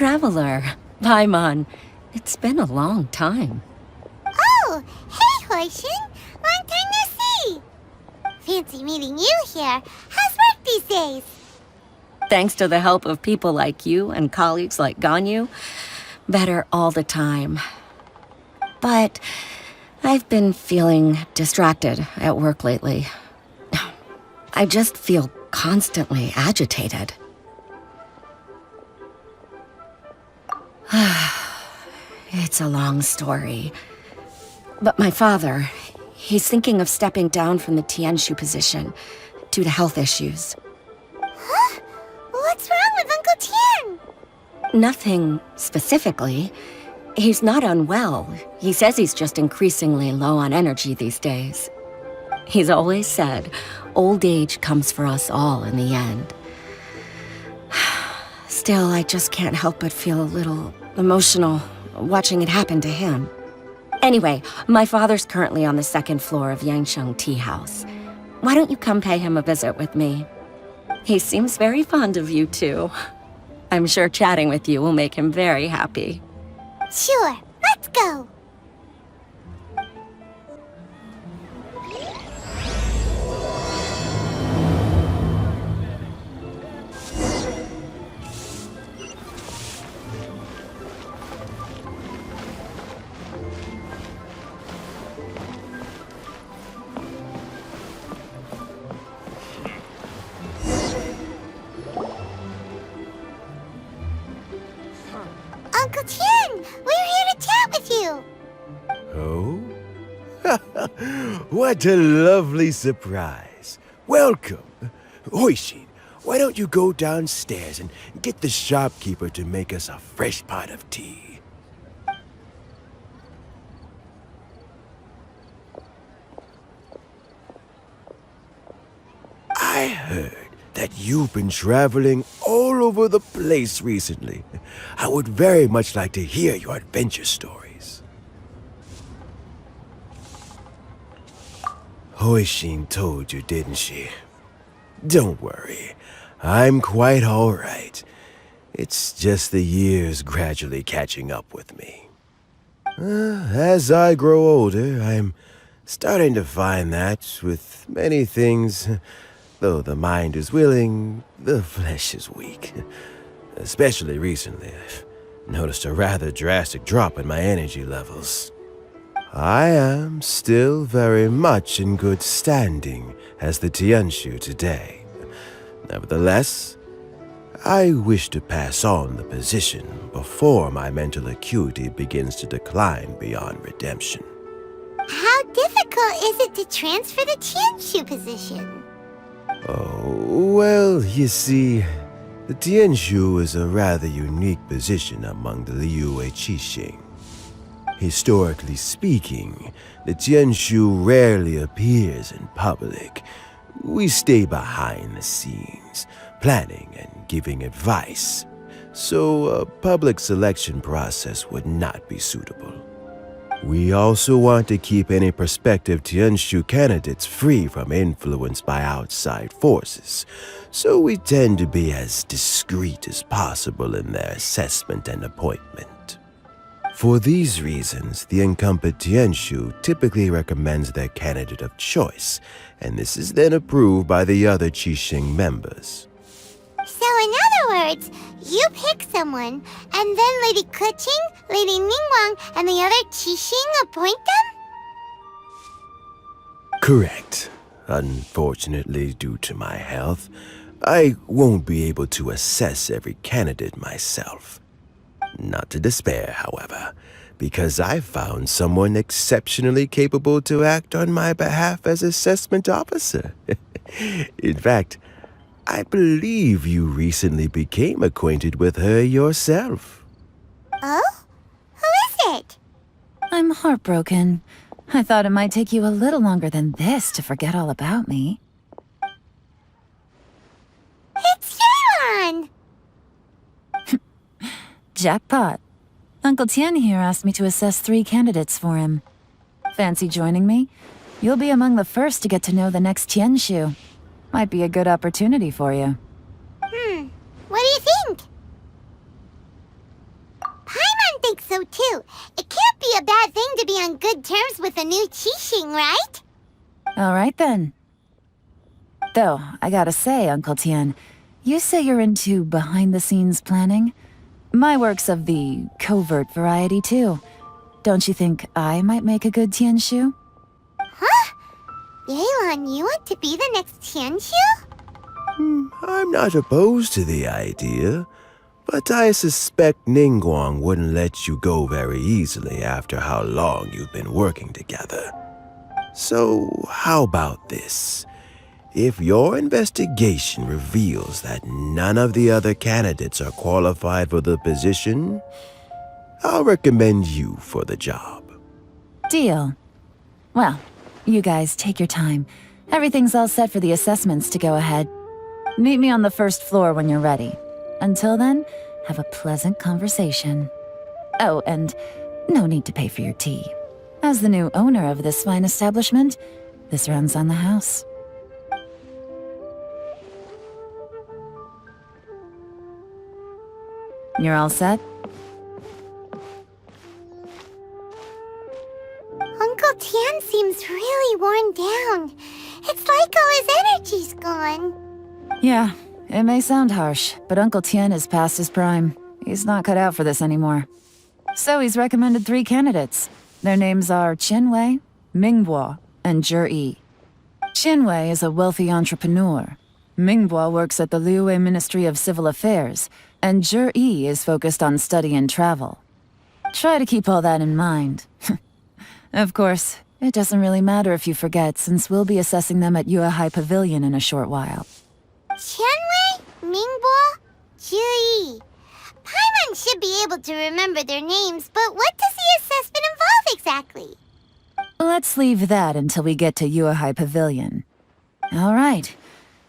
traveler. Paimon. It's been a long time. Oh, hey, Huixin. Long time no see. Fancy meeting you here. How's work these days? Thanks to the help of people like you and colleagues like Ganyu, better all the time. But I've been feeling distracted at work lately. I just feel constantly agitated. It's a long story. But my father, he's thinking of stepping down from the Qingxu position due to health issues. Huh? What's wrong with Uncle Tian? Nothing specifically. He's not unwell. He says he's just increasingly low on energy these days. He's always said, old age comes for us all in the end. Still, I just can't help but feel a little emotional watching it happen to him. Anyway, my father's currently on the second floor of Yangsheng Tea House. Why don't you come pay him a visit with me? He seems very fond of you, too. I'm sure chatting with you will make him very happy. Sure, let's go. Uncle Tian, we're here to chat with you. Oh? What a lovely surprise. Welcome. Huixin, why don't you go downstairs and get the shopkeeper to make us a fresh pot of tea? I heard that you've been traveling all over the place recently. I would very much like to hear your adventure stories. Huixin told you, didn't she? Don't worry, I'm quite all right. It's just the years gradually catching up with me. As I grow older, I'm starting to find that with many things, though the mind is willing, the flesh is weak. Especially recently, I've noticed a rather drastic drop in my energy levels. I am still very much in good standing as the Qingxu today. Nevertheless, I wish to pass on the position before my mental acuity begins to decline beyond redemption. How difficult is it to transfer the Qingxu position? Oh, well, you see, the Qingxu is a rather unique position among the Liyue Qixing. Historically speaking, the Qingxu rarely appears in public. We stay behind the scenes, planning and giving advice, so a public selection process would not be suitable. We also want to keep any prospective Qingxu candidates free from influence by outside forces, so we tend to be as discreet as possible in their assessment and appointment. For these reasons, the incumbent Qingxu typically recommends their candidate of choice, and this is then approved by the other Qixing members. So in other words, you pick someone, and then Lady Keqing, Lady Ningguang, and the other Qixing appoint them? Correct. Unfortunately, due to my health, I won't be able to assess every candidate myself. Not to despair, however, because I found someone exceptionally capable to act on my behalf as assessment officer. In fact, I believe you recently became acquainted with her yourself. Oh? Who is it? I'm heartbroken. I thought it might take you a little longer than this to forget all about me. It's Yelan! Jackpot. Uncle Tian here asked me to assess 3 candidates for him. Fancy joining me? You'll be among the first to get to know the next Qingxu. Might be a good opportunity for you. What do you think? so too. It can't be a bad thing to be on good terms with a new Qixing, right? All right then. Though, I gotta say, Uncle Tian, you say you're into behind-the-scenes planning? My work's of the covert variety, too. Don't you think I might make a good Tianshu? Huh? Yelan, you want to be the next Qingxu? I'm not opposed to the idea, but I suspect Ningguang wouldn't let you go very easily after how long you've been working together. So, how about this? If your investigation reveals that none of the other candidates are qualified for the position, I'll recommend you for the job. Deal. Well, you guys take your time. Everything's all set for the assessments to go ahead. Meet me on the first floor when you're ready. Until then, have a pleasant conversation. Oh, and no need to pay for your tea. As the new owner of this fine establishment, this runs on the house. You're all set? Uncle Tian seems really worn down. It's like all his energy's gone. Yeah, it may sound harsh, but Uncle Tian is past his prime. He's not cut out for this anymore. So he's recommended 3 candidates. Their names are Qinwei, Mingbo, and Zhi. Qinwei is a wealthy entrepreneur. Mingbo works at the Liyue Ministry of Civil Affairs, and Zhi is focused on study and travel. Try to keep all that in mind. Of course, it doesn't really matter if you forget, since we'll be assessing them at Yuehai Pavilion in a short while. Qianwei, Mingbo, Zhi. Paimon should be able to remember their names, but what does the assessment involve exactly? Let's leave that until we get to Yuehai Pavilion. All right.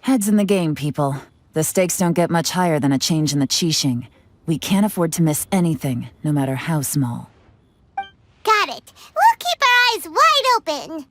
Heads in the game, people. The stakes don't get much higher than a change in the Qixing. We can't afford to miss anything, no matter how small. Got it. We'll keep our eyes wide open.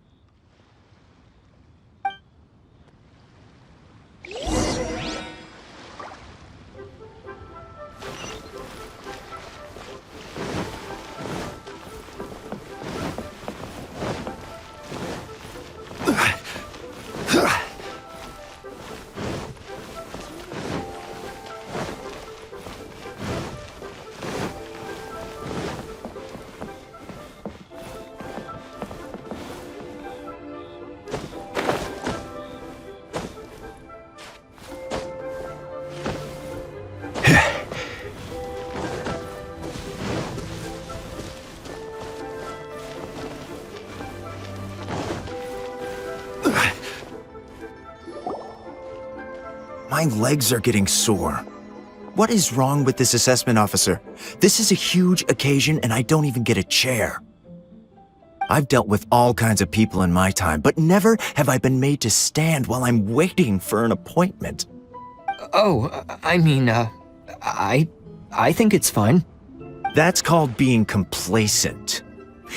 My legs are getting sore. What is wrong with this assessment officer? This is a huge occasion and I don't even get a chair. I've dealt with all kinds of people in my time, but never have I been made to stand while I'm waiting for an appointment. Oh, I think it's fine. That's called being complacent.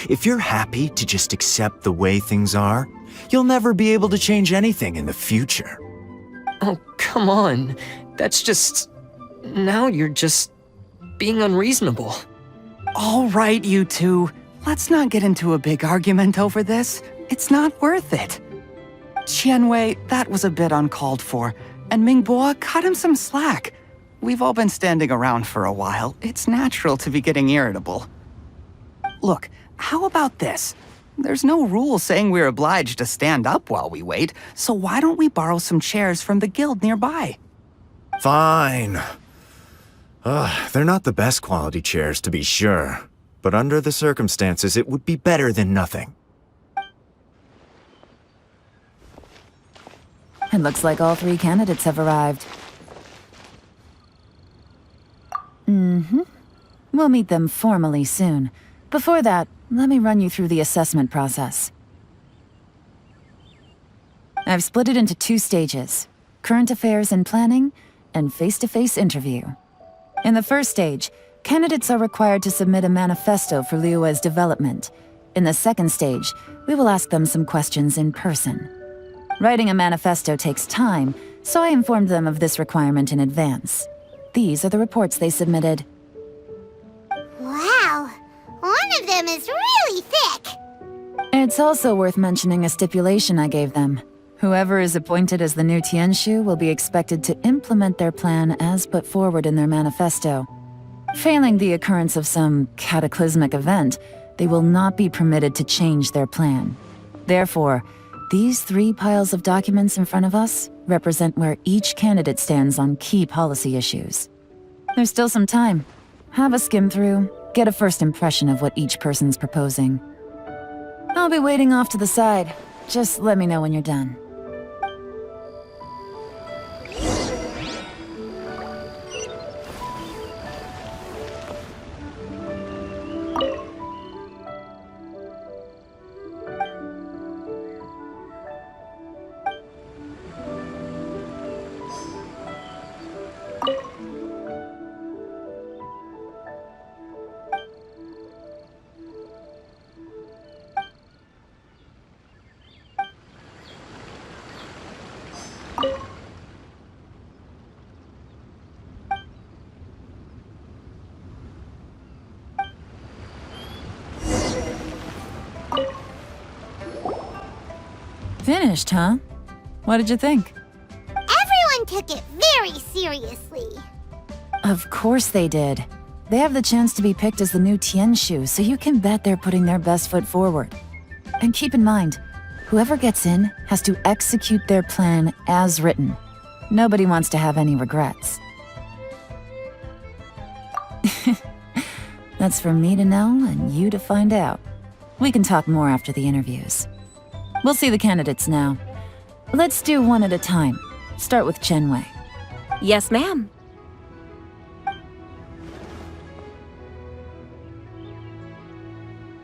If you're happy to just accept the way things are, you'll never be able to change anything in the future. Oh, come on. That's just... Now you're just being unreasonable. All right, you two. Let's not get into a big argument over this. It's not worth it. Qianwei, that was a bit uncalled for. And Mingbo, cut him some slack. We've all been standing around for a while. It's natural to be getting irritable. Look, how about this? There's no rule saying we're obliged to stand up while we wait, so why don't we borrow some chairs from the guild nearby? Fine. They're not the best quality chairs, to be sure. But under the circumstances, it would be better than nothing. It looks like all 3 candidates have arrived. We'll meet them formally soon. Before that, let me run you through the assessment process. I've split it into 2 stages: current affairs and planning, and face-to-face interview. In the first stage, candidates are required to submit a manifesto for Liyue's development. In the second stage, we will ask them some questions in person. Writing a manifesto takes time, so I informed them of this requirement in advance. These are the reports they submitted. Wow, them is really thick. It's also worth mentioning a stipulation I gave them. Whoever is appointed as the new Qingxu will be expected to implement their plan as put forward in their manifesto. Failing the occurrence of some cataclysmic event, they will not be permitted to change their plan. Therefore, these 3 piles of documents in front of us represent where each candidate stands on key policy issues. There's still some time. Have a skim through, get a first impression of what each person's proposing. I'll be waiting off to the side. Just let me know when you're done. Finished, huh? What did you think? Everyone took it very seriously. Of course they did. They have the chance to be picked as the new Qingxu, so you can bet they're putting their best foot forward. And keep in mind, whoever gets in has to execute their plan as written. Nobody wants to have any regrets. That's for me to know and you to find out. We can talk more after the interviews. We'll see the candidates now. Let's do one at a time. Start with Chenwei. Yes, ma'am.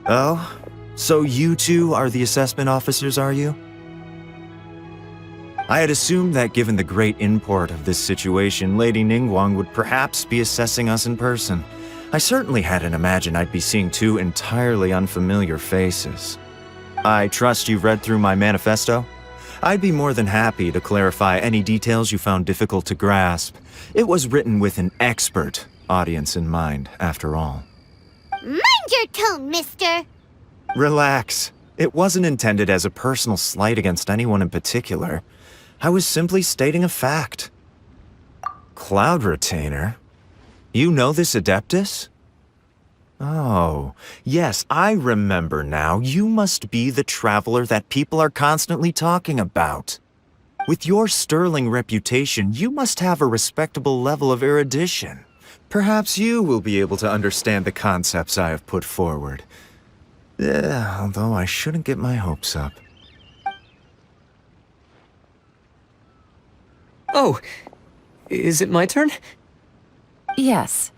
Oh? So you two are the assessment officers, are you? I had assumed that given the great import of this situation, Lady Ningguang would perhaps be assessing us in person. I certainly hadn't imagined I'd be seeing 2 entirely unfamiliar faces. I trust you've read through my manifesto? I'd be more than happy to clarify any details you found difficult to grasp. It was written with an expert audience in mind, after all. Mind your tone, mister. Relax. It wasn't intended as a personal slight against anyone in particular. I was simply stating a fact. Cloud Retainer? You know this Adeptus? Oh, yes, I remember now. You must be the traveler that people are constantly talking about. With your sterling reputation, you must have a respectable level of erudition. Perhaps you will be able to understand the concepts I have put forward. Although I shouldn't get my hopes up. Oh, is it my turn? Yes.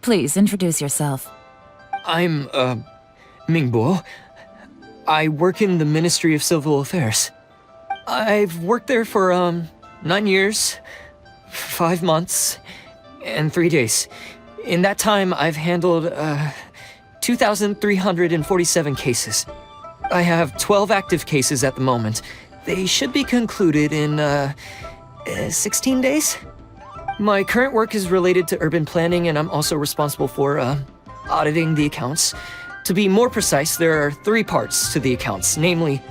Please introduce yourself. I'm, Mingbo. I work in the Ministry of Civil Affairs. I've worked there for, 9 years, 5 months, and 3 days. In that time, I've handled, 2,347 cases. I have 12 active cases at the moment. They should be concluded in, 16 days? My current work is related to urban planning, and I'm also responsible for, auditing the accounts. To be more precise, there are 3 parts to the accounts, namely...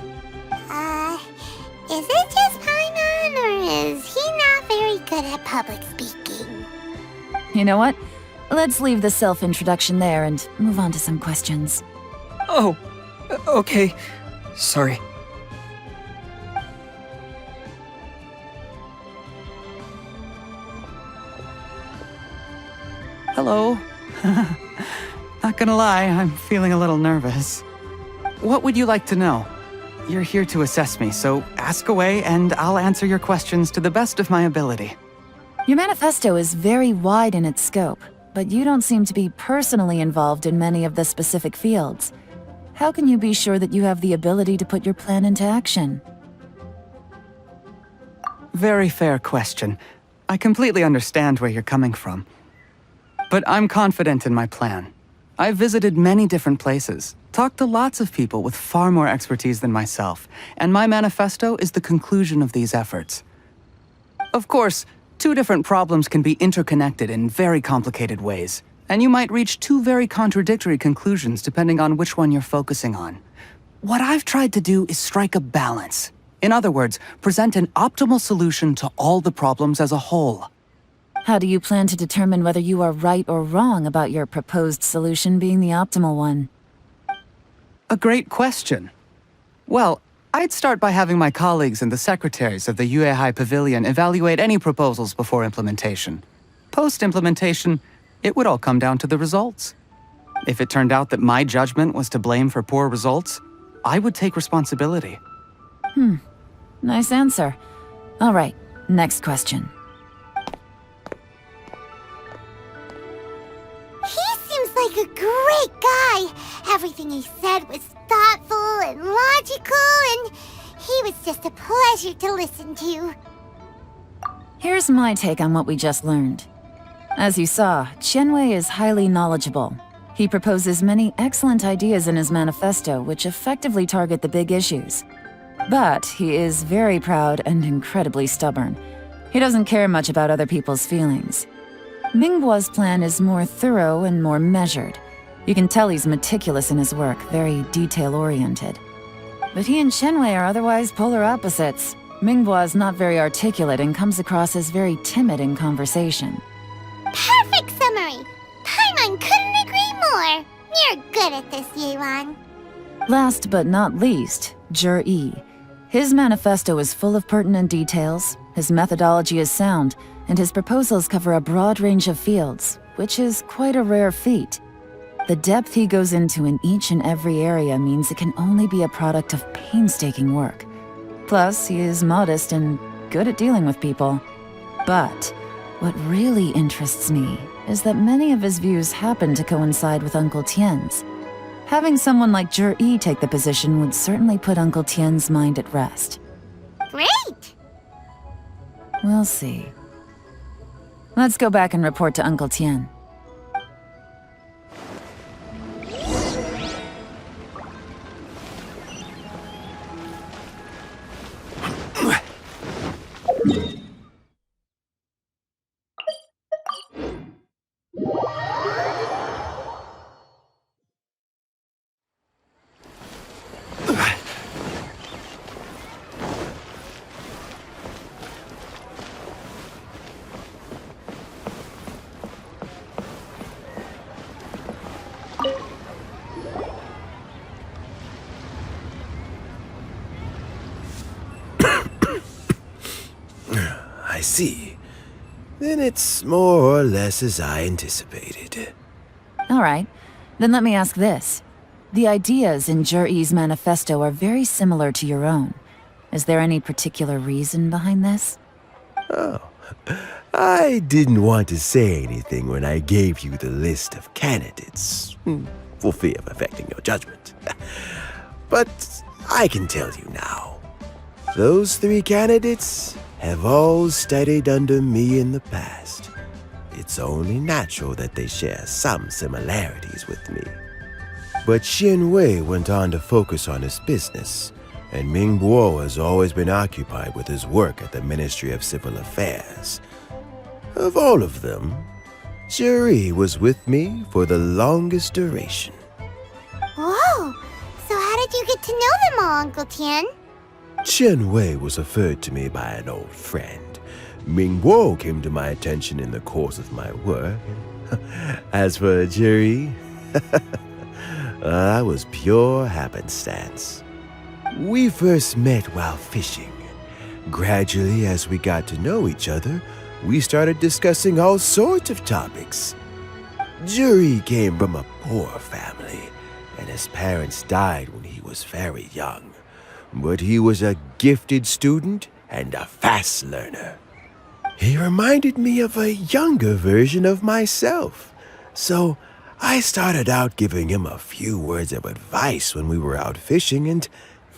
Is it just Paimon, or is he not very good at public speaking? You know what? Let's leave the self-introduction there and move on to some questions. Oh, okay. Sorry. Hello. Not gonna lie, I'm feeling a little nervous. What would you like to know? You're here to assess me, so ask away and I'll answer your questions to the best of my ability. Your manifesto is very wide in its scope, but you don't seem to be personally involved in many of the specific fields. How can you be sure that you have the ability to put your plan into action? Very fair question. I completely understand where you're coming from. But I'm confident in my plan. I've visited many different places, talked to lots of people with far more expertise than myself, and my manifesto is the conclusion of these efforts. Of course, 2 different problems can be interconnected in very complicated ways, and you might reach two very contradictory conclusions depending on which one you're focusing on. What I've tried to do is strike a balance. In other words, present an optimal solution to all the problems as a whole. How do you plan to determine whether you are right or wrong about your proposed solution being the optimal one? A great question. Well, I'd start by having my colleagues and the secretaries of the Yuehai Pavilion evaluate any proposals before implementation. Post-implementation, it would all come down to the results. If it turned out that my judgment was to blame for poor results, I would take responsibility. Nice answer. All right, next question. He seems like a great guy. Everything he said was thoughtful and logical, and he was just a pleasure to listen to. Here's my take on what we just learned. As you saw, Qianwei is highly knowledgeable. He proposes many excellent ideas in his manifesto which effectively target the big issues. But he is very proud and incredibly stubborn. He doesn't care much about other people's feelings. Mingbo's plan is more thorough and more measured. You can tell he's meticulous in his work, very detail-oriented. But he and Qianwei are otherwise polar opposites. Mingbo is not very articulate and comes across as very timid in conversation. Perfect summary! Paimon couldn't agree more! You're good at this, Yelan. Last but not least, Yi. His manifesto is full of pertinent details, his methodology is sound, and his proposals cover a broad range of fields, which is quite a rare feat. The depth he goes into in each and every area means it can only be a product of painstaking work. Plus, he is modest and good at dealing with people. But what really interests me is that many of his views happen to coincide with Uncle Tien's. Having someone like Yi take the position would certainly put Uncle Tien's mind at rest. Great! We'll see. Let's go back and report to Uncle Tien. I see. Then it's more or less as I anticipated. All right, then let me ask this. The ideas in Yi's manifesto are very similar to your own. Is there any particular reason behind this? Oh, I didn't want to say anything when I gave you the list of candidates, for fear of affecting your judgment. But I can tell you now. Those 3 candidates have all studied under me in the past. It's only natural that they share some similarities with me. But Qianwei went on to focus on his business, and Mingbo has always been occupied with his work at the Ministry of Civil Affairs. Of all of them, Yi was with me for the longest duration. Whoa! So how did you get to know them all, Uncle Tien? Qianwei was referred to me by an old friend. Mingbo came to my attention in the course of my work. As for Yi, that was pure happenstance. We first met while fishing. Gradually, as we got to know each other, we started discussing all sorts of topics. Yi came from a poor family, and his parents died when he was very young. But he was a gifted student and a fast learner. He reminded me of a younger version of myself, so I started out giving him a few words of advice when we were out fishing and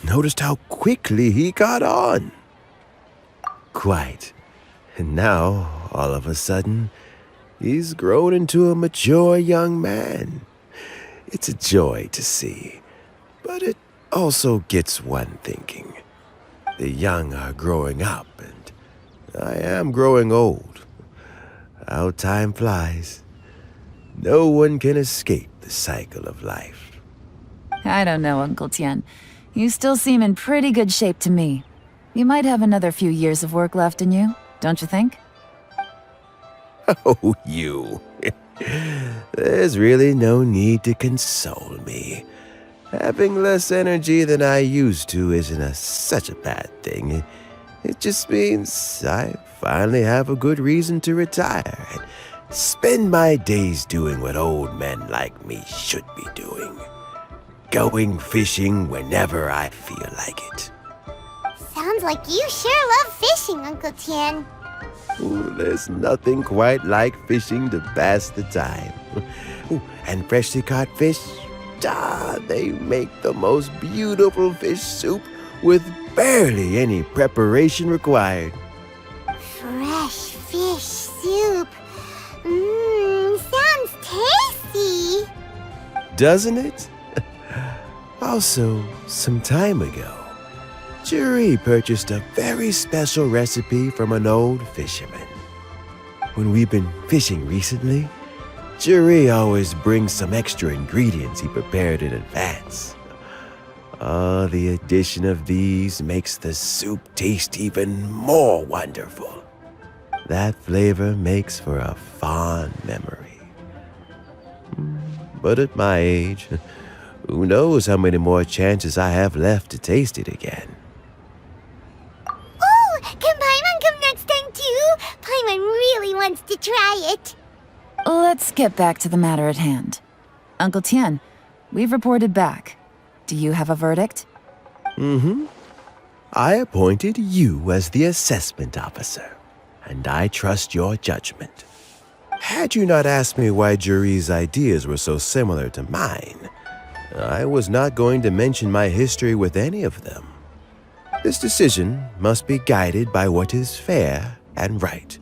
noticed how quickly he got on. Quite. And now, all of a sudden, he's grown into a mature young man. It's a joy to see, but it also gets one thinking. The young are growing up, and I am growing old. How time flies. No one can escape the cycle of life. I don't know, Uncle Tian. You still seem in pretty good shape to me. You might have another few years of work left in you, don't you think? Oh, you. There's really no need to console me. Having less energy than I used to isn't such a bad thing. It just means I finally have a good reason to retire and spend my days doing what old men like me should be doing. Going fishing whenever I feel like it. Sounds like you sure love fishing, Uncle Tian. Ooh, there's nothing quite like fishing to pass the time. Ooh, and freshly caught fish, they make the most beautiful fish soup with barely any preparation required. Fresh fish soup. Sounds tasty. Doesn't it? Also, some time ago, Juri purchased a very special recipe from an old fisherman. When we've been fishing recently, Juri always brings some extra ingredients he prepared in advance. The addition of these makes the soup taste even more wonderful. That flavor makes for a fond memory. But at my age, who knows how many more chances I have left to taste it again. Oh, can Paimon come next time too? Paimon really wants to try it. Let's get back to the matter at hand. Uncle Tian, we've reported back. Do you have a verdict? I appointed you as the assessment officer, and I trust your judgment. Had you not asked me why Juri's ideas were so similar to mine, I was not going to mention my history with any of them. This decision must be guided by what is fair and right.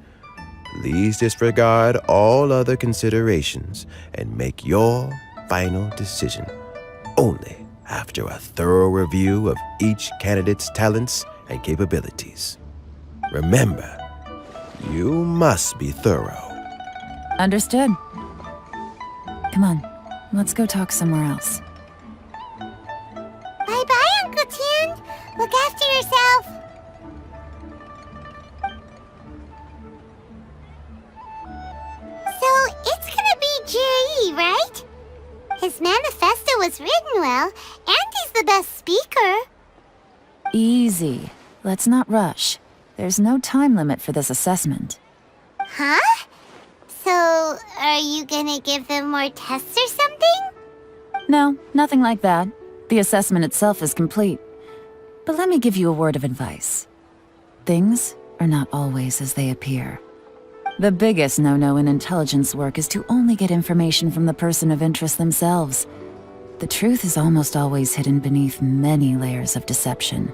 Please disregard all other considerations and make your final decision only after a thorough review of each candidate's talents and capabilities. Remember, you must be thorough. Understood. Come on, let's go talk somewhere else. Bye-bye, Uncle Tian. Look after yourself. So, it's gonna be Jiri, right? His manifesto was written well, and he's the best speaker. Easy. Let's not rush. There's no time limit for this assessment. Huh? So, are you gonna give them more tests or something? No, nothing like that. The assessment itself is complete. But let me give you a word of advice. Things are not always as they appear. The biggest no-no in intelligence work is to only get information from the person of interest themselves. The truth is almost always hidden beneath many layers of deception.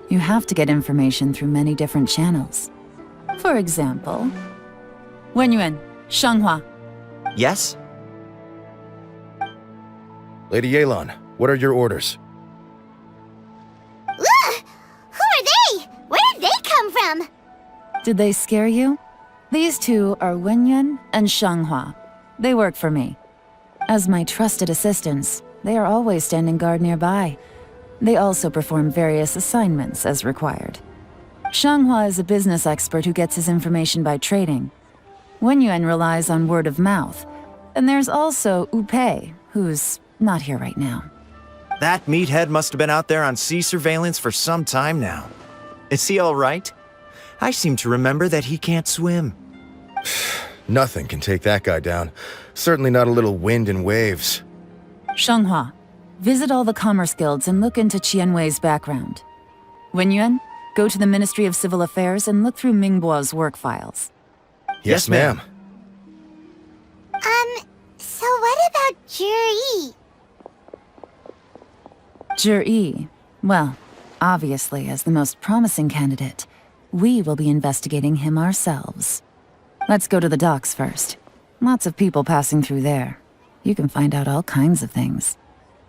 You have to get information through many different channels. For example, Wenyuan, Shanghua. Yes? Lady Yelan, what are your orders? Ugh! Who are they? Where did they come from? Did they scare you? These two are Wenyuan and Shanghua. They work for me. As my trusted assistants, they are always standing guard nearby. They also perform various assignments as required. Shanghua is a business expert who gets his information by trading. Wenyuan relies on word of mouth. And there's also Wu Pei, who's not here right now. That meathead must have been out there on sea surveillance for some time now. Is he all right? I seem to remember that he can't swim. Nothing can take that guy down. Certainly not a little wind and waves. Shanghua, visit all the commerce guilds and look into Qianwei's background. Wenyuan, go to the Ministry of Civil Affairs and look through Mingbo's work files. Yes, ma'am. So what about Juri? Juri, well, obviously as the most promising candidate, we will be investigating him ourselves. Let's go to the docks first. Lots of people passing through there. You can find out all kinds of things.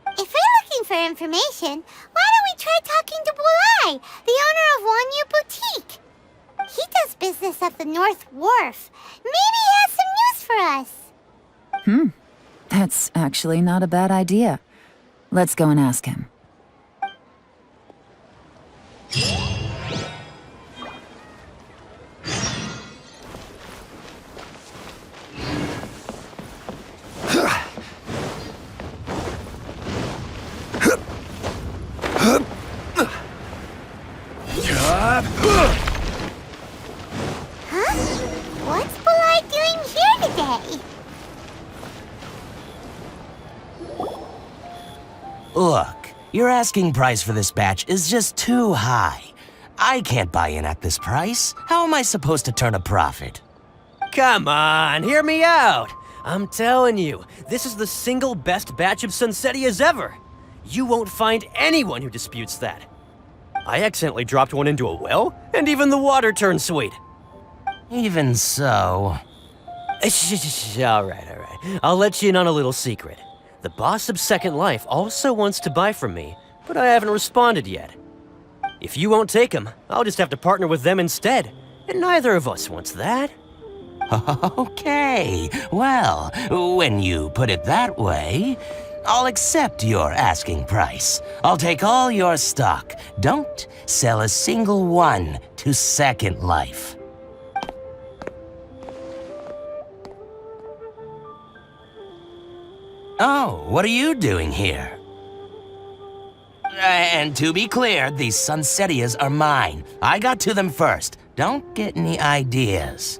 If we're looking for information, why don't we try talking to Bulai, the owner of Wanyu Boutique? He does business at the North Wharf. Maybe he has some news for us. That's actually not a bad idea. Let's go and ask him. What's Polite doing here today? Look, your asking price for this batch is just too high. I can't buy in at this price. How am I supposed to turn a profit? Come on, hear me out. I'm telling you, this is the single best batch of Sunsetias ever. You won't find anyone who disputes that. I accidentally dropped one into a well, and even the water turned sweet. Even so... All right. I'll let you in on a little secret. The boss of Second Life also wants to buy from me, but I haven't responded yet. If you won't take him, I'll just have to partner with them instead, and neither of us wants that. Okay, well, when you put it that way, I'll accept your asking price. I'll take all your stock. Don't sell a single one to Second Life. Oh, what are you doing here? And to be clear, these Sunsetias are mine. I got to them first. Don't get any ideas.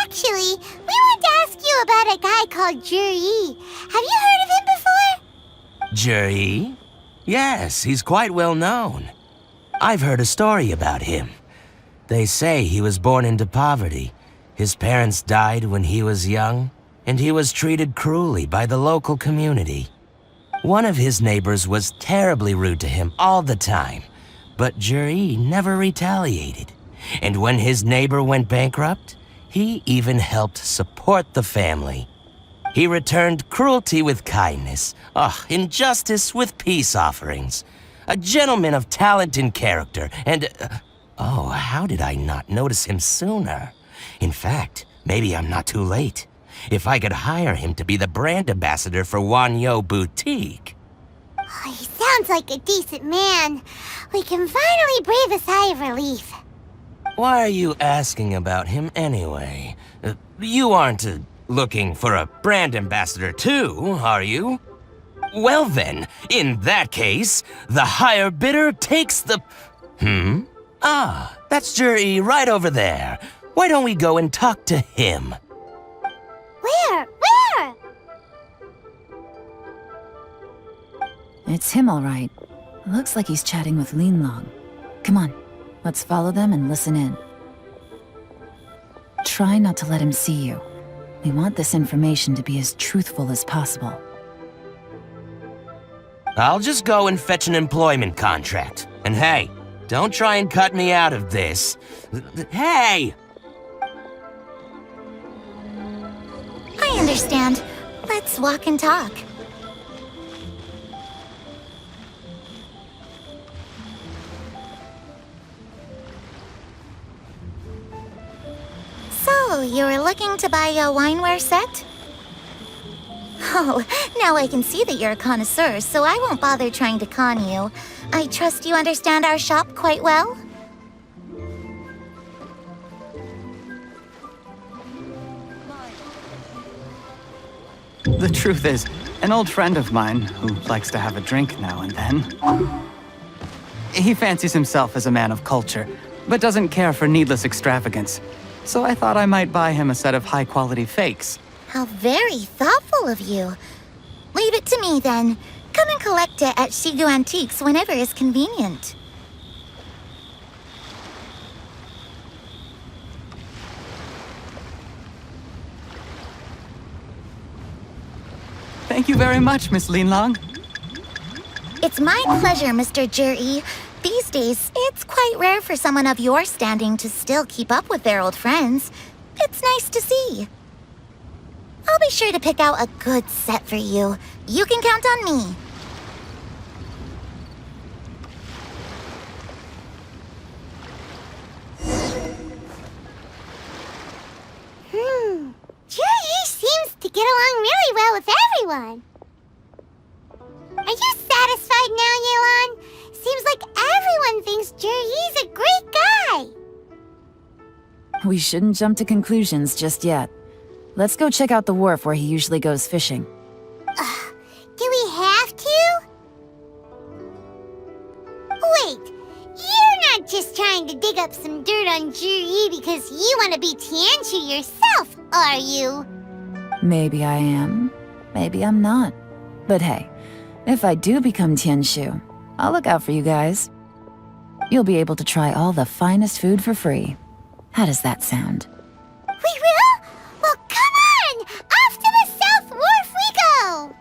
Actually, we want to ask you about a guy called Juri. Have you heard of him before? Juri? Yes, he's quite well known. I've heard a story about him. They say he was born into poverty. His parents died when he was young, and he was treated cruelly by the local community. One of his neighbors was terribly rude to him all the time, but Juri never retaliated. And when his neighbor went bankrupt, he even helped support the family. He returned cruelty with kindness, injustice with peace offerings. A gentleman of talent and character, and... how did I not notice him sooner? In fact, maybe I'm not too late. If I could hire him to be the brand ambassador for Wanyo Boutique. Oh, he sounds like a decent man. We can finally breathe a sigh of relief. Why are you asking about him anyway? You aren't looking for a brand ambassador too, are you? Well then, in that case, the higher bidder takes the... that's Juri right over there. Why don't we go and talk to him? Where? It's him, all right. Looks like he's chatting with Yelan. Come on, let's follow them and listen in. Try not to let him see you. We want this information to be as truthful as possible. I'll just go and fetch an employment contract. And hey, don't try and cut me out of this. Hey! I understand. Let's walk and talk. So, you were looking to buy a wineware set? Oh, now I can see that you're a connoisseur, so I won't bother trying to con you. I trust you understand our shop quite well? The truth is, an old friend of mine, who likes to have a drink now and then, he fancies himself as a man of culture, but doesn't care for needless extravagance. So I thought I might buy him a set of high-quality fakes. How very thoughtful of you. Leave it to me, then. Come and collect it at Shigu Antiques whenever is convenient. Thank you very much, Miss Yelan. It's my pleasure, Mr. Juri. These days, it's quite rare for someone of your standing to still keep up with their old friends. It's nice to see. I'll be sure to pick out a good set for you. You can count on me. Juri! everyone. Are you satisfied now, Yelan? Seems like everyone thinks Juri's a great guy. We shouldn't jump to conclusions just yet. Let's go check out the wharf where he usually goes fishing. Do we have to? Wait, you're not just trying to dig up some dirt on Juri because you want to be Tianchu yourself, are you? Maybe I am. Maybe I'm not. But hey, if I do become Tianxu, I'll look out for you guys. You'll be able to try all the finest food for free. How does that sound? We will? Well, come on! Off to the South Wharf we go!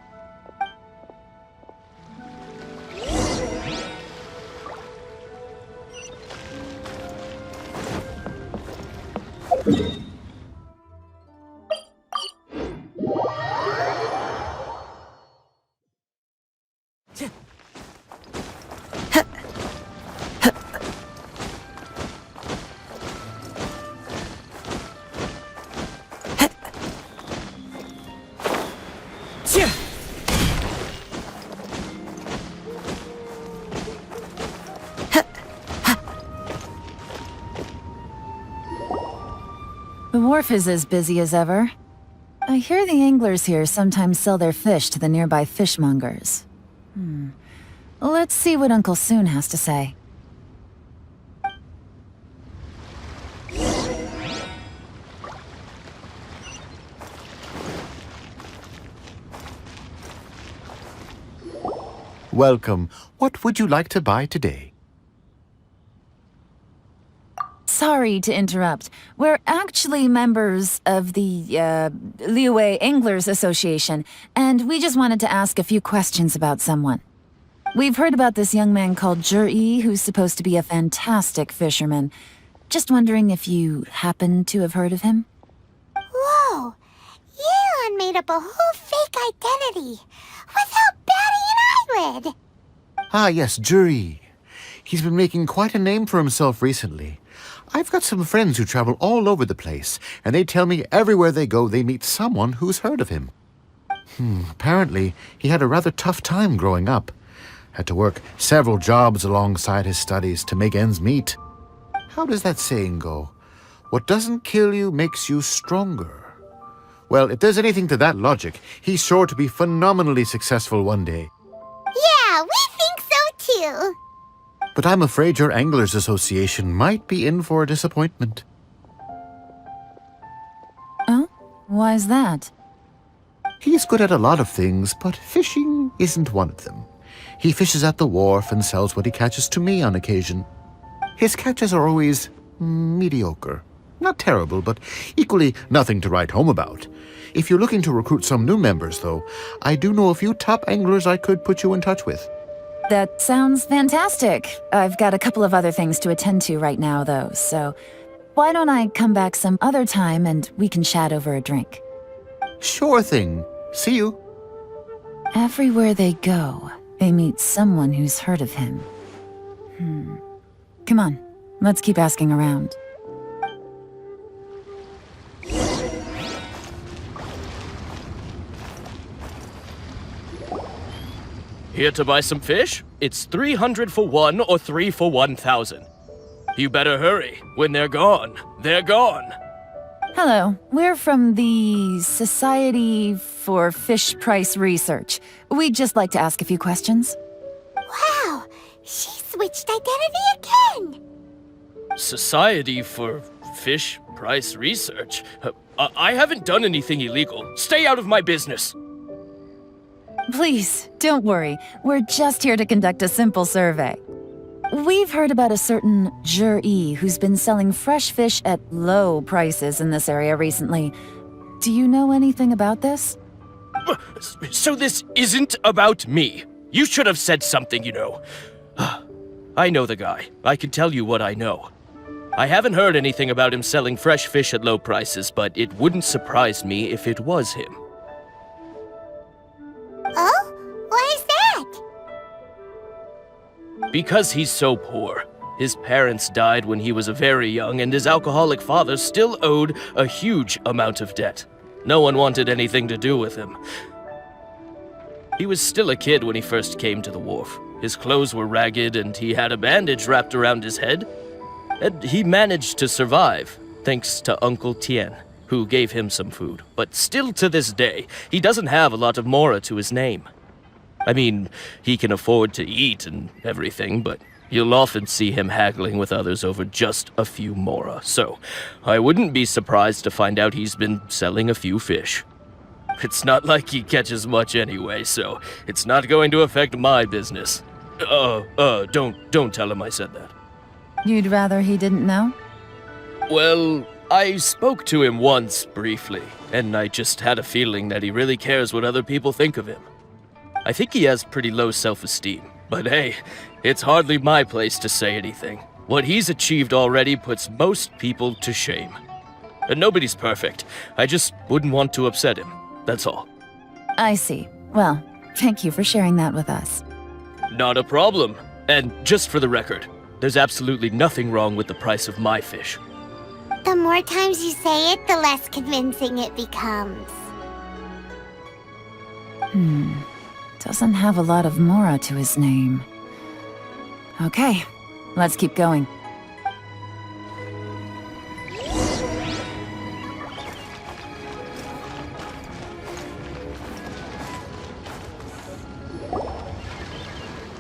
The wharf is as busy as ever. I hear the anglers here sometimes sell their fish to the nearby fishmongers. Let's see what Uncle Soon has to say. Welcome. What would you like to buy today? Sorry to interrupt. We're actually members of the, Liyue Anglers Association, and we just wanted to ask a few questions about someone. We've heard about this young man called Juri, who's supposed to be a fantastic fisherman. Just wondering if you happen to have heard of him? Whoa! Yelan made up a whole fake identity without batting an eyelid! Ah, yes, Juri. He's been making quite a name for himself recently. I've got some friends who travel all over the place, and they tell me everywhere they go they meet someone who's heard of him. Apparently, he had a rather tough time growing up. Had to work several jobs alongside his studies to make ends meet. How does that saying go? What doesn't kill you makes you stronger. Well, if there's anything to that logic, he's sure to be phenomenally successful one day. Yeah, we think so too! But I'm afraid your Anglers Association might be in for a disappointment. Oh? Why's that? He's good at a lot of things, but fishing isn't one of them. He fishes at the wharf and sells what he catches to me on occasion. His catches are always mediocre. Not terrible, but equally nothing to write home about. If you're looking to recruit some new members, though, I do know a few top anglers I could put you in touch with. That sounds fantastic. I've got a couple of other things to attend to right now, though, so why don't I come back some other time and we can chat over a drink? Sure thing. See you. Everywhere they go, they meet someone who's heard of him. Come on, let's keep asking around. Here to buy some fish? It's 300 for one or 3 for 1,000. You better hurry. When they're gone, they're gone. Hello, we're from the Society for Fish Price Research. We'd just like to ask a few questions. Wow, she switched identity again! Society for Fish Price Research? I haven't done anything illegal. Stay out of my business. Please, don't worry. We're just here to conduct a simple survey. We've heard about a certain Juri who's been selling fresh fish at low prices in this area recently. Do you know anything about this? So this isn't about me. You should have said something, you know. I know the guy. I can tell you what I know. I haven't heard anything about him selling fresh fish at low prices, but it wouldn't surprise me if it was him. Oh? Why is that? Because he's so poor. His parents died when he was very young, and his alcoholic father still owed a huge amount of debt. No one wanted anything to do with him. He was still a kid when he first came to the wharf. His clothes were ragged and he had a bandage wrapped around his head. And he managed to survive, thanks to Uncle Tien, who gave him some food. But still to this day, he doesn't have a lot of mora to his name. I mean, he can afford to eat and everything, but you'll often see him haggling with others over just a few mora. So, I wouldn't be surprised to find out he's been selling a few fish. It's not like he catches much anyway, so it's not going to affect my business. Don't tell him I said that. You'd rather he didn't know? Well, I spoke to him once, briefly, and I just had a feeling that he really cares what other people think of him. I think he has pretty low self-esteem, but hey, it's hardly my place to say anything. What he's achieved already puts most people to shame. And nobody's perfect. I just wouldn't want to upset him, that's all. I see. Well, thank you for sharing that with us. Not a problem. And just for the record, there's absolutely nothing wrong with the price of my fish. The more times you say it, the less convincing it becomes. Doesn't have a lot of mora to his name. Okay, let's keep going.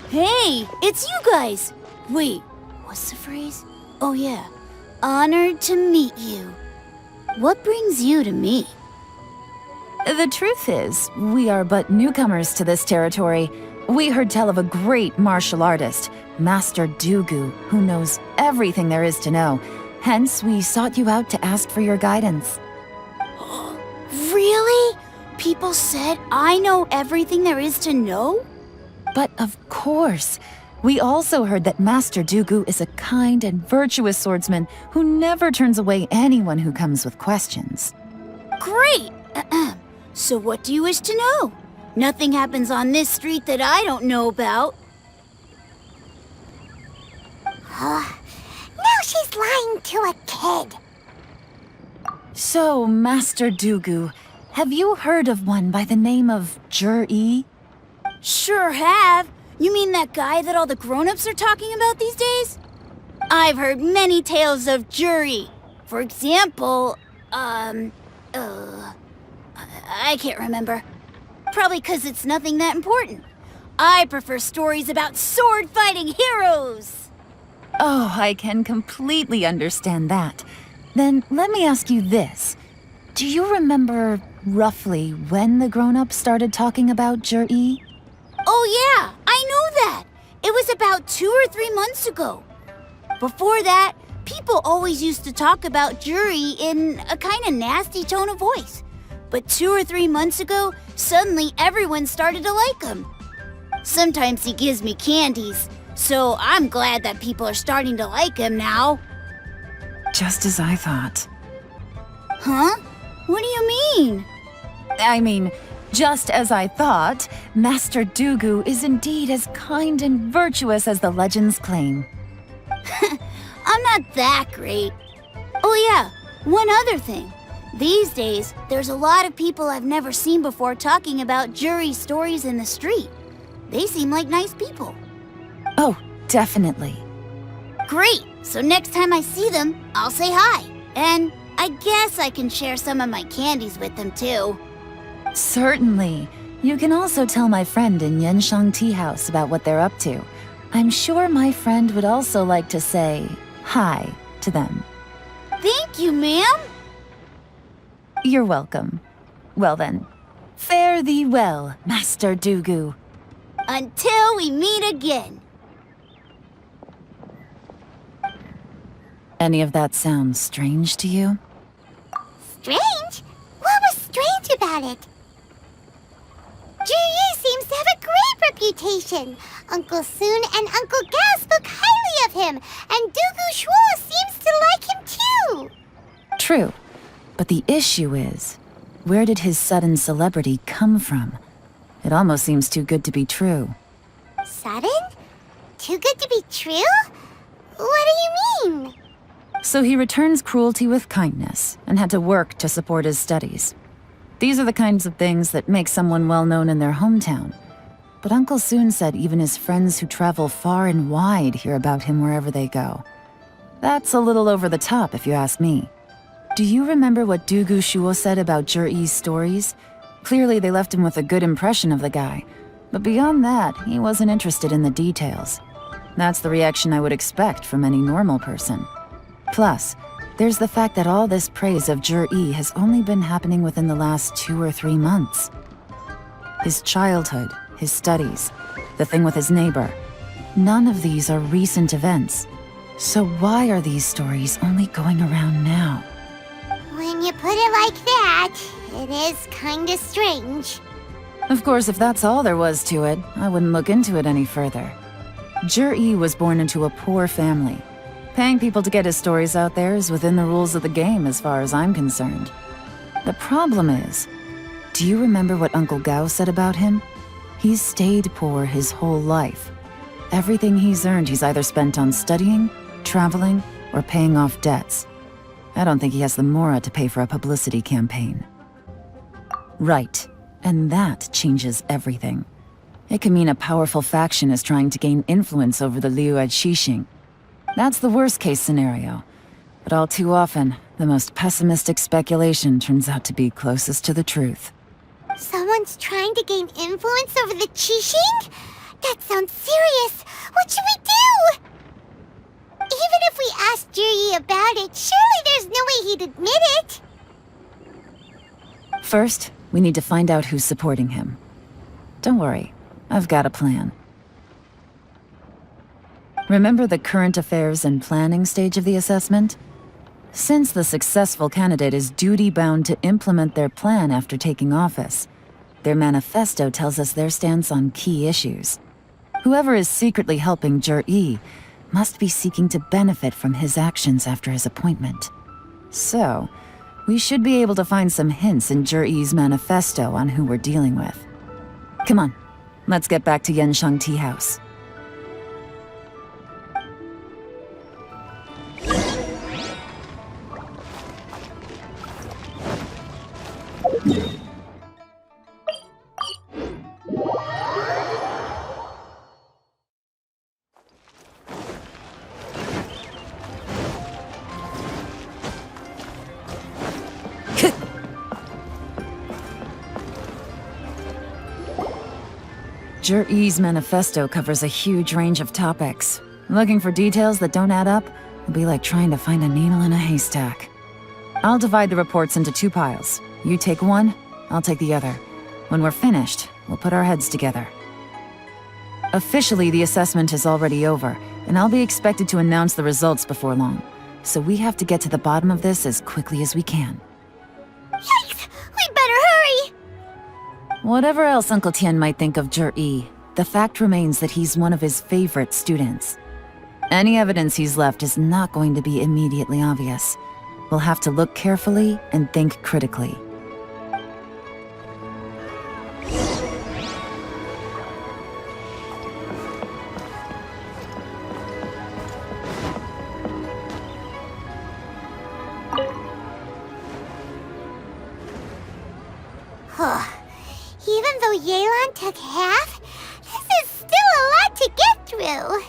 Hey, it's you guys! Wait, what's the phrase? Oh yeah, honored to meet you. What brings you to me? The truth is, we are but newcomers to this territory. We heard tell of a great martial artist, Master Dugu, who knows everything there is to know. Hence, we sought you out to ask for your guidance. Really? People said I know everything there is to know? But of course, we also heard that Master Dugu is a kind and virtuous swordsman who never turns away anyone who comes with questions. Great! So what do you wish to know? Nothing happens on this street that I don't know about. Now she's lying to a kid. So, Master Dugu, have you heard of one by the name of Zhi? Sure have. You mean that guy that all the grown-ups are talking about these days? I've heard many tales of Zhi. For example, I can't remember. Probably 'cause it's nothing that important. I prefer stories about sword-fighting heroes. Oh, I can completely understand that. Then let me ask you this. Do you remember roughly when the grown-ups started talking about Zhi? Oh yeah, I know that. It was about 2 or 3 months ago. Before that, people always used to talk about Zhi in a kind of nasty tone of voice. But 2 or 3 months ago, suddenly everyone started to like him. Sometimes he gives me candies, so I'm glad that people are starting to like him now. Just as I thought. Huh? What do you mean? I mean, just as I thought, Master Dugu is indeed as kind and virtuous as the legends claim. I'm not that great. Oh yeah, one other thing. These days, there's a lot of people I've never seen before talking about Zhi stories in the street. They seem like nice people. Oh, definitely. Great! So next time I see them, I'll say hi. And I guess I can share some of my candies with them too. Certainly. You can also tell my friend in Yanshang Tea House about what they're up to. I'm sure my friend would also like to say hi to them. Thank you, ma'am! You're welcome. Well then, fare thee well, Master Dugu. Until we meet again. Any of that sound strange to you? Strange? What was strange about it? Zhi seems to have a great reputation. Uncle Soon and Uncle Gao spoke highly of him, and Dugu Shuo seems to like him too. True. But the issue is, where did his sudden celebrity come from? It almost seems too good to be true. Sudden? Too good to be true? What do you mean? So he returns cruelty with kindness, and had to work to support his studies. These are the kinds of things that make someone well known in their hometown, but Uncle Soon said even his friends who travel far and wide hear about him wherever they go. That's a little over the top, if you ask me. Do you remember what Dugu Shuo said about Zhi-Yi's stories? Clearly they left him with a good impression of the guy, but beyond that, he wasn't interested in the details. That's the reaction I would expect from any normal person. Plus, there's the fact that all this praise of Zhi-Yi has only been happening within the last 2 or 3 months. His childhood, his studies, the thing with his neighbor. None of these are recent events. So why are these stories only going around now? When you put it like that, it is kinda strange. Of course, if that's all there was to it, I wouldn't look into it any further. Zhi-Yi was born into a poor family. Paying people to get his stories out there is within the rules of the game as far as I'm concerned. The problem is, do you remember what Uncle Gao said about him? He's stayed poor his whole life. Everything he's earned he's either spent on studying, traveling, or paying off debts. I don't think he has the mora to pay for a publicity campaign. Right, and that changes everything. It can mean a powerful faction is trying to gain influence over the Liu at Xixing. That's the worst-case scenario. But all too often, the most pessimistic speculation turns out to be closest to the truth. Someone's trying to gain influence over the Qixing? That sounds serious. What should we do? Even if we asked Zhi-Yi about it, surely there's no way he'd admit it. First, we need to find out who's supporting him. Don't worry, I've got a plan. Remember the current affairs and planning stage of the assessment? Since the successful candidate is duty-bound to implement their plan after taking office, their manifesto tells us their stance on key issues. Whoever is secretly helping Zhi-Yi must be seeking to benefit from his actions after his appointment. So, we should be able to find some hints in Zhi-Yi's manifesto on who we're dealing with. Come on, let's get back to Yansheng Tea House. Zhi-Yi's manifesto covers a huge range of topics. Looking for details that don't add up will be like trying to find a needle in a haystack. I'll divide the reports into 2 piles. You take one, I'll take the other. When we're finished, we'll put our heads together. Officially, the assessment is already over, and I'll be expected to announce the results before long. So we have to get to the bottom of this as quickly as we can. Yikes! We better hurry! Whatever else Uncle Tian might think of Zhi-Yi, the fact remains that he's one of his favorite students. Any evidence he's left is not going to be immediately obvious. We'll have to look carefully and think critically. Even though Yelan took half, this is still a lot to get through.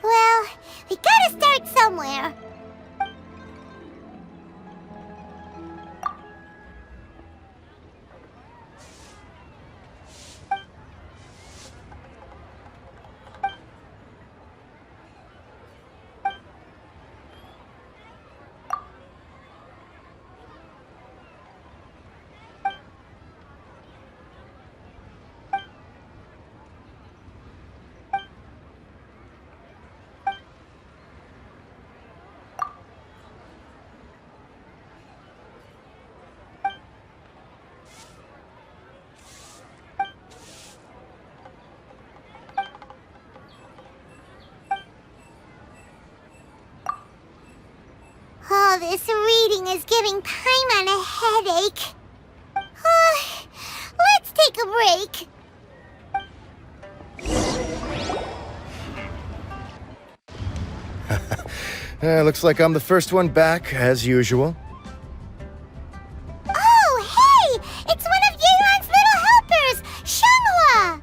Well, we gotta start somewhere. All this reading is giving Paimon a headache. Let's take a break. Looks like I'm the first one back, as usual. Oh, hey! It's one of Yelan's little helpers, Shanghua!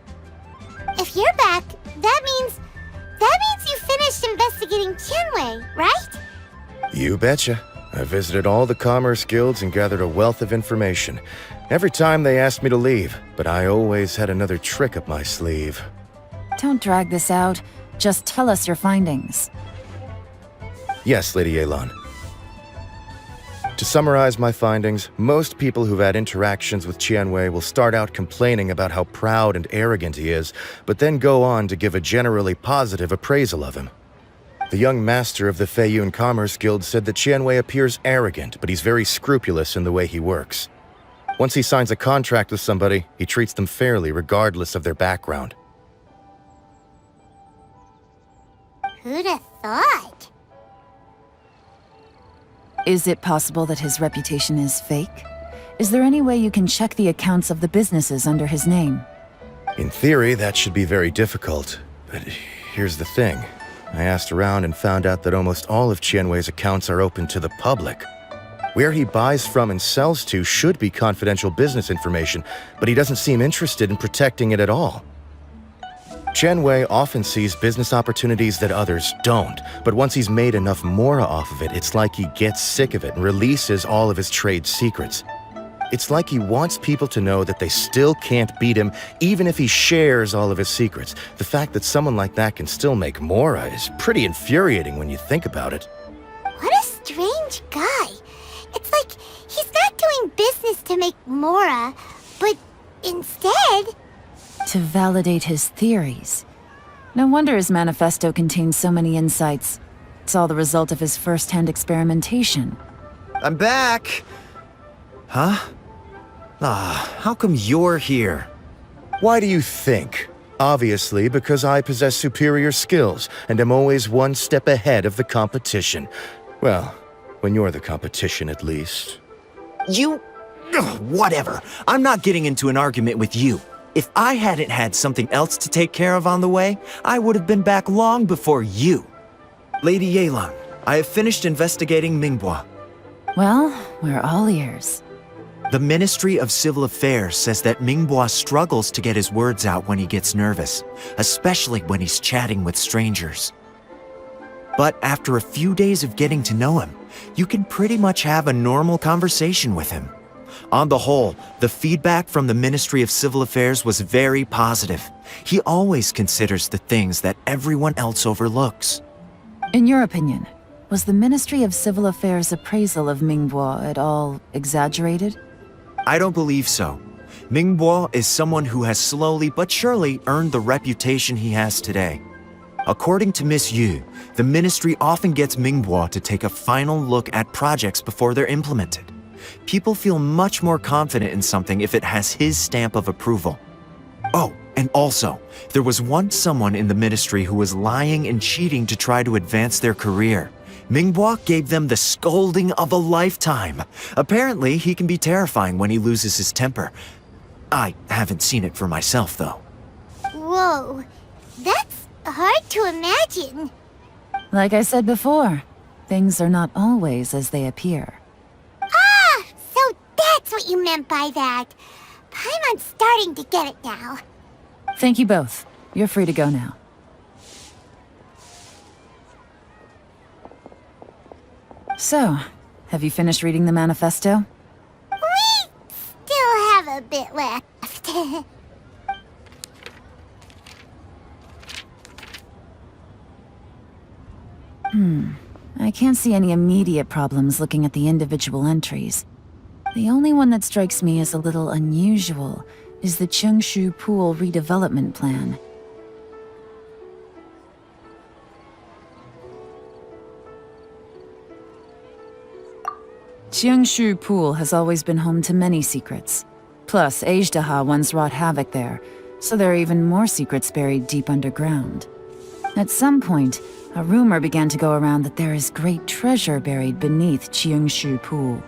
investigating Qianwei, right? You betcha. I visited all the commerce guilds and gathered a wealth of information. Every time they asked me to leave, but I always had another trick up my sleeve. Don't drag this out. Just tell us your findings. Yes, Lady Yelan. To summarize my findings, most people who've had interactions with Qianwei will start out complaining about how proud and arrogant he is, but then go on to give a generally positive appraisal of him. The young master of the Feiyun Commerce Guild said that Qianwei appears arrogant, but he's very scrupulous in the way he works. Once he signs a contract with somebody, he treats them fairly regardless of their background. Who'd have thought? Is it possible that his reputation is fake? Is there any way you can check the accounts of the businesses under his name? In theory, that should be very difficult. But here's the thing. I asked around and found out that almost all of Qianwei's accounts are open to the public. Where he buys from and sells to should be confidential business information, but he doesn't seem interested in protecting it at all. Qianwei often sees business opportunities that others don't, but once he's made enough mora off of it, it's like he gets sick of it and releases all of his trade secrets. It's like he wants people to know that they still can't beat him, even if he shares all of his secrets. The fact that someone like that can still make mora is pretty infuriating when you think about it. What a strange guy. It's like he's not doing business to make mora, but instead... To validate his theories. No wonder his manifesto contains so many insights. It's all the result of his first-hand experimentation. I'm back! Huh? How come you're here? Why do you think? Obviously, because I possess superior skills and am always one step ahead of the competition. Well, when you're the competition, at least. You... Ugh, whatever. I'm not getting into an argument with you. If I hadn't had something else to take care of on the way, I would have been back long before you. Lady Yelan, I have finished investigating Mingbo. Well, we're all ears. The Ministry of Civil Affairs says that Mingbo struggles to get his words out when he gets nervous, especially when he's chatting with strangers. But after a few days of getting to know him, you can pretty much have a normal conversation with him. On the whole, the feedback from the Ministry of Civil Affairs was very positive. He always considers the things that everyone else overlooks. In your opinion, was the Ministry of Civil Affairs' appraisal of Mingbo at all exaggerated? I don't believe so. Mingbo is someone who has slowly but surely earned the reputation he has today. According to Miss Yu, the Ministry often gets Mingbo to take a final look at projects before they're implemented. People feel much more confident in something if it has his stamp of approval. Oh, and also, there was once someone in the Ministry who was lying and cheating to try to advance their career. Mingbo gave them the scolding of a lifetime. Apparently, he can be terrifying when he loses his temper. I haven't seen it for myself, though. Whoa, that's hard to imagine. Like I said before, things are not always as they appear. Ah, so that's what you meant by that. I'm starting to get it now. Thank you both. You're free to go now. So, have you finished reading the manifesto? We still have a bit left. I can't see any immediate problems looking at the individual entries. The only one that strikes me as a little unusual is the Qingxu Pool redevelopment plan. Qingxu Pool has always been home to many secrets. Plus, Ajdaha once wrought havoc there, so there are even more secrets buried deep underground. At some point, a rumor began to go around that there is great treasure buried beneath Qingxu Pool.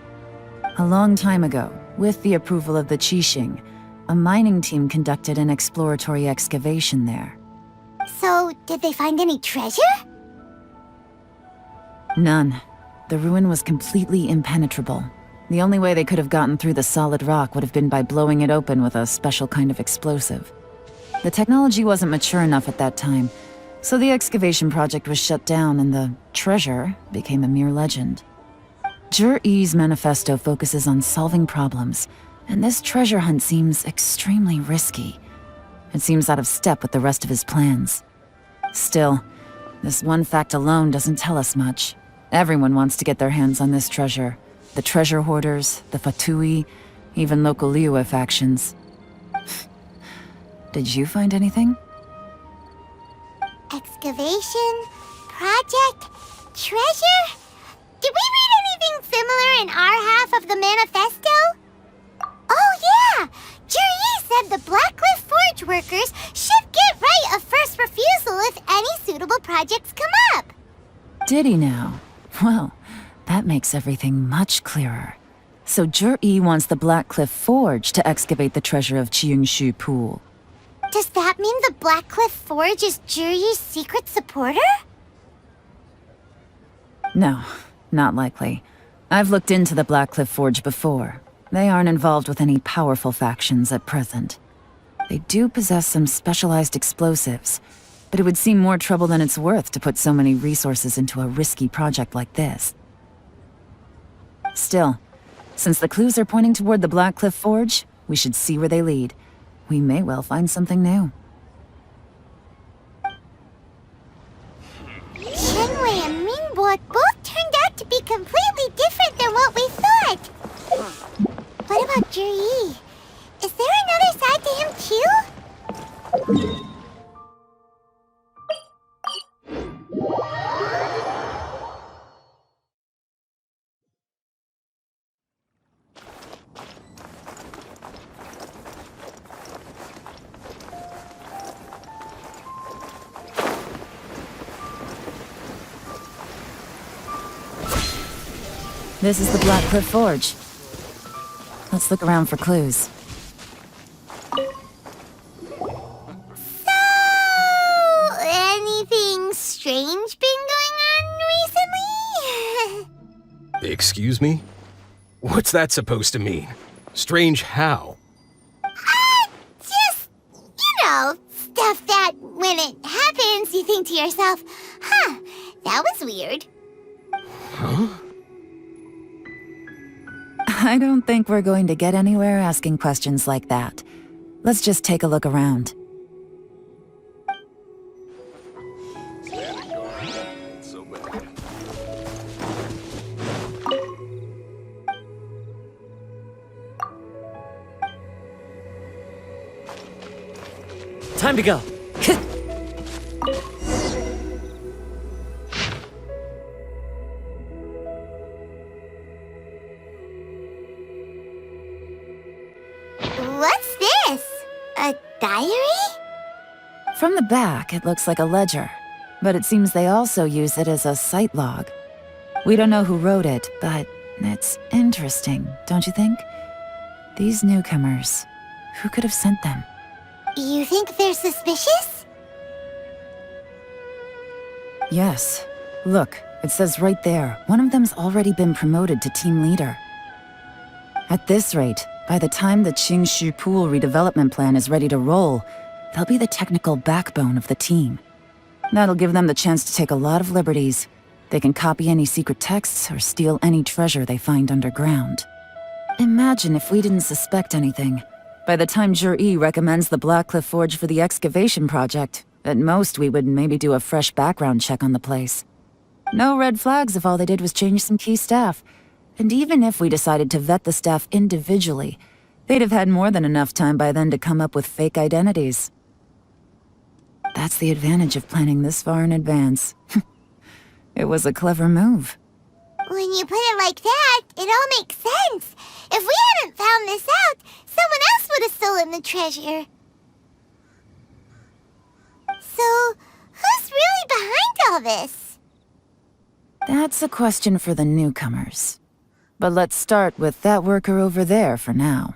A long time ago, with the approval of the Qixing, a mining team conducted an exploratory excavation there. So, did they find any treasure? None. The ruin was completely impenetrable. The only way they could have gotten through the solid rock would have been by blowing it open with a special kind of explosive. The technology wasn't mature enough at that time, So the excavation project was shut down and the treasure became a mere legend. Zhi-Yi's manifesto focuses on solving problems, and this treasure hunt seems extremely risky. It seems out of step with the rest of his plans. Still, this one fact alone doesn't tell us much. Everyone wants to get their hands on this treasure. The treasure hoarders, the Fatui, even local Liyue factions. Did you find anything? Excavation, project, treasure? Did we read anything similar in our half of the manifesto? Oh yeah! Zhi-Yi said the Blackcliff Forge workers should get right of first refusal if any suitable projects come up. Did he now? Well, that makes everything much clearer. So Zhi-Yi wants the Blackcliff Forge to excavate the treasure of Qingxu Pool. Does that mean the Blackcliff Forge is Zhi-Yi's secret supporter? No, not likely. I've looked into the Blackcliff Forge before. They aren't involved with any powerful factions at present. They do possess some specialized explosives, but it would seem more trouble than it's worth to put so many resources into a risky project like this. Still, since the clues are pointing toward the Blackcliff Forge, we should see where they lead. We may well find something new. Shenwei and Mingbo both turned out to be completely different than what we thought. What about Zhi-Yi? Is there another side to him too? This is the Blackcliff Forge. Let's look around for clues. So, anything strange been going on recently? Excuse me? What's that supposed to mean? Strange how? Just, stuff that when it happens, you think to yourself, huh, that was weird. Huh? I don't think we're going to get anywhere asking questions like that. Let's just take a look around. Time to go. What's this? A diary? From the back, it looks like a ledger, but it seems they also use it as a site log. We don't know who wrote it, but it's interesting, don't you think? These newcomers, who could have sent them? You think they're suspicious? Yes. Look, it says right there, one of them's already been promoted to team leader. At this rate, by the time the Qingxu Pool redevelopment plan is ready to roll, they'll be the technical backbone of the team. That'll give them the chance to take a lot of liberties. They can copy any secret texts or steal any treasure they find underground. Imagine if we didn't suspect anything. By the time Zhi-Yi recommends the Blackcliff Forge for the excavation project, at most we would maybe do a fresh background check on the place. No red flags if all they did was change some key staff. And even if we decided to vet the staff individually, they'd have had more than enough time by then to come up with fake identities. That's the advantage of planning this far in advance. It was a clever move. When you put it like that, it all makes sense. If we hadn't found this out, someone else would have stolen the treasure. So, who's really behind all this? That's a question for the newcomers. But let's start with that worker over there for now.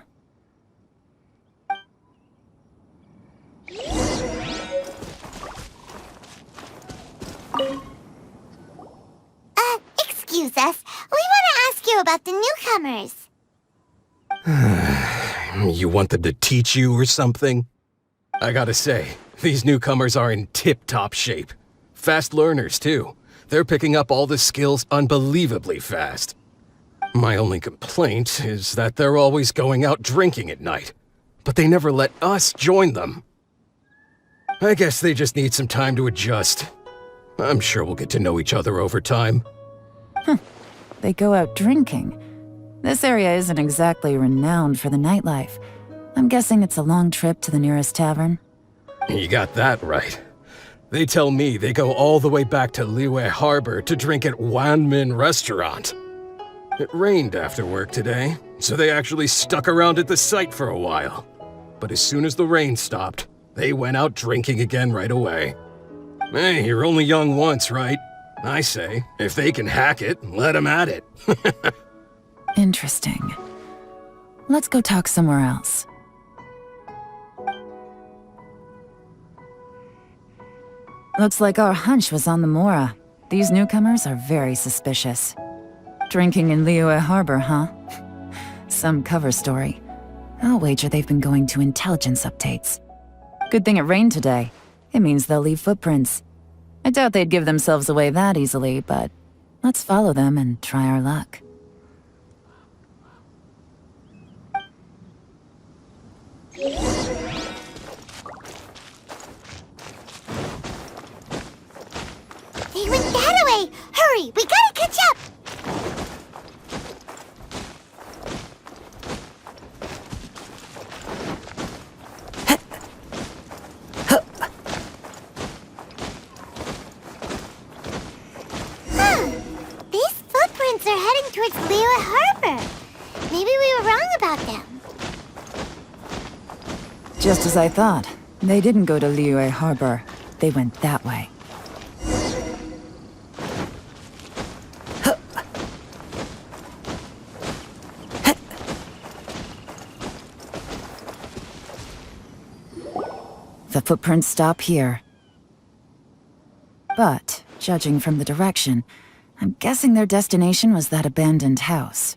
Excuse us. We want to ask you about the newcomers. You want them to teach you or something? I gotta say, These newcomers are in tip-top shape. Fast learners, too. They're picking up all the skills unbelievably fast. My only complaint is that they're always going out drinking at night, but they never let us join them. I guess they just need some time to adjust. I'm sure we'll get to know each other over time. They go out drinking. This area isn't exactly renowned for the nightlife. I'm guessing it's a long trip to the nearest tavern. You got that right. They tell me they go all the way back to Liyue Harbor to drink at Wanmin Restaurant. It rained after work today, so they actually stuck around at the site for a while. But as soon as the rain stopped, they went out drinking again right away. Hey, you're only young once, right? I say, if they can hack it, let them at it. Interesting. Let's go talk somewhere else. Looks like our hunch was on the Mora. These newcomers are very suspicious. Drinking in Liyue Harbor, huh? Some cover story. I'll wager they've been going to intelligence updates. Good thing it rained today. It means they'll leave footprints. I doubt they'd give themselves away that easily, but let's follow them and try our luck. They went that way! Hurry, we gotta catch up! These footprints are heading towards Liyue Harbor. Maybe we were wrong about them. Just as I thought. They didn't go to Liyue Harbor. They went that way. The footprints stop here. But, judging from the direction, I'm guessing their destination was that abandoned house.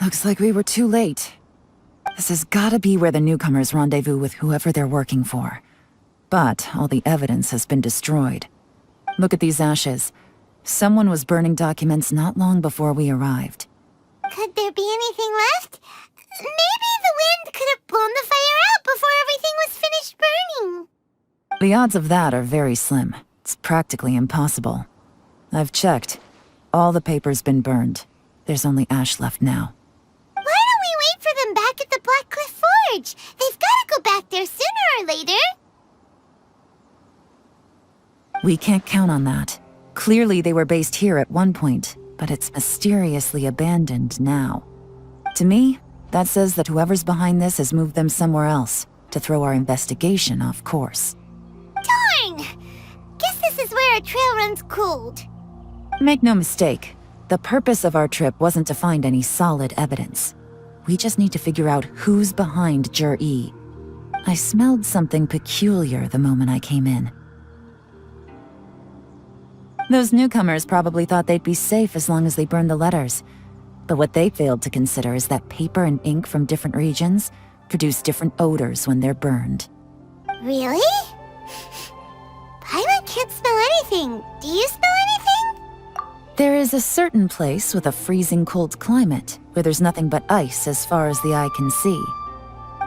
Looks like we were too late. This has gotta be where the newcomers rendezvous with whoever they're working for. But all the evidence has been destroyed. Look at these ashes. Someone was burning documents not long before we arrived. Could there be anything left? Maybe the wind could have blown the fire out before everything was finished burning. The odds of that are very slim. It's practically impossible. I've checked. All the paper's been burned. There's only ash left now. Why don't we wait for them back at the Black Cliff Forge? They've got to go back there sooner or later. We can't count on that. Clearly they were based here at one point, but it's mysteriously abandoned now. To me, that says that whoever's behind this has moved them somewhere else, to throw our investigation off course. Darn! Guess this is where our trail runs cold. Make no mistake, the purpose of our trip wasn't to find any solid evidence. We just need to figure out who's behind Jur-E. I smelled something peculiar the moment I came in. Those newcomers probably thought they'd be safe as long as they burned the letters. But what they failed to consider is that paper and ink from different regions produce different odors when they're burned. Really? Paimon can't smell anything. Do you smell anything? There is a certain place with a freezing cold climate where there's nothing but ice as far as the eye can see.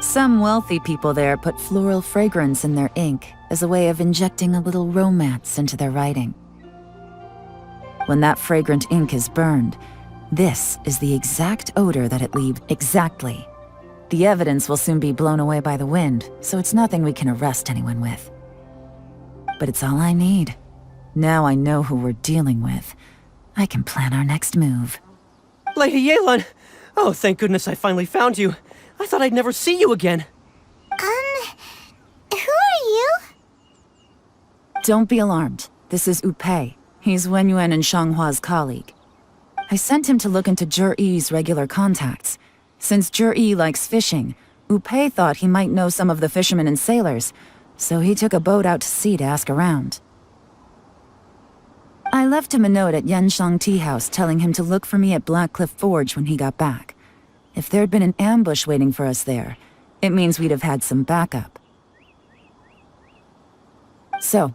Some wealthy people there put floral fragrance in their ink as a way of injecting a little romance into their writing. When that fragrant ink is burned, this is the exact odor that it leaves. Exactly. The evidence will soon be blown away by the wind, so it's nothing we can arrest anyone with. But it's all I need. Now I know who we're dealing with. I can plan our next move. Lady Yelan! Oh, thank goodness I finally found you. I thought I'd never see you again. Who are you? Don't be alarmed. This is Upei. He's Wenyuan and Shanghua's colleague. I sent him to look into Zhiyi's regular contacts. Since Zhiyi likes fishing, Upei thought he might know some of the fishermen and sailors, so he took a boat out to sea to ask around. I left him a note at Yanshang Tea House telling him to look for me at Blackcliff Forge when he got back. If there'd been an ambush waiting for us there, it means we'd have had some backup. So,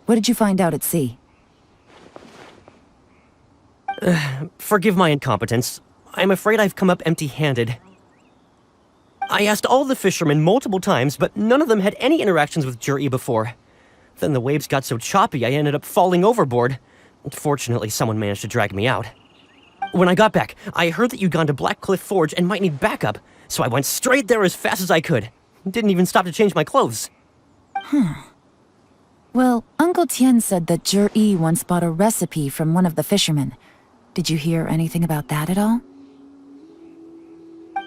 what did you find out at sea? Forgive my incompetence. I'm afraid I've come up empty-handed. I asked all the fishermen multiple times, but none of them had any interactions with Zhiyi before. Then the waves got so choppy I ended up falling overboard. Fortunately, someone managed to drag me out. When I got back, I heard that you'd gone to Blackcliff Forge and might need backup, so I went straight there as fast as I could. Didn't even stop to change my clothes. Well, Uncle Tian said that Zhiyi once bought a recipe from one of the fishermen. Did you hear anything about that at all?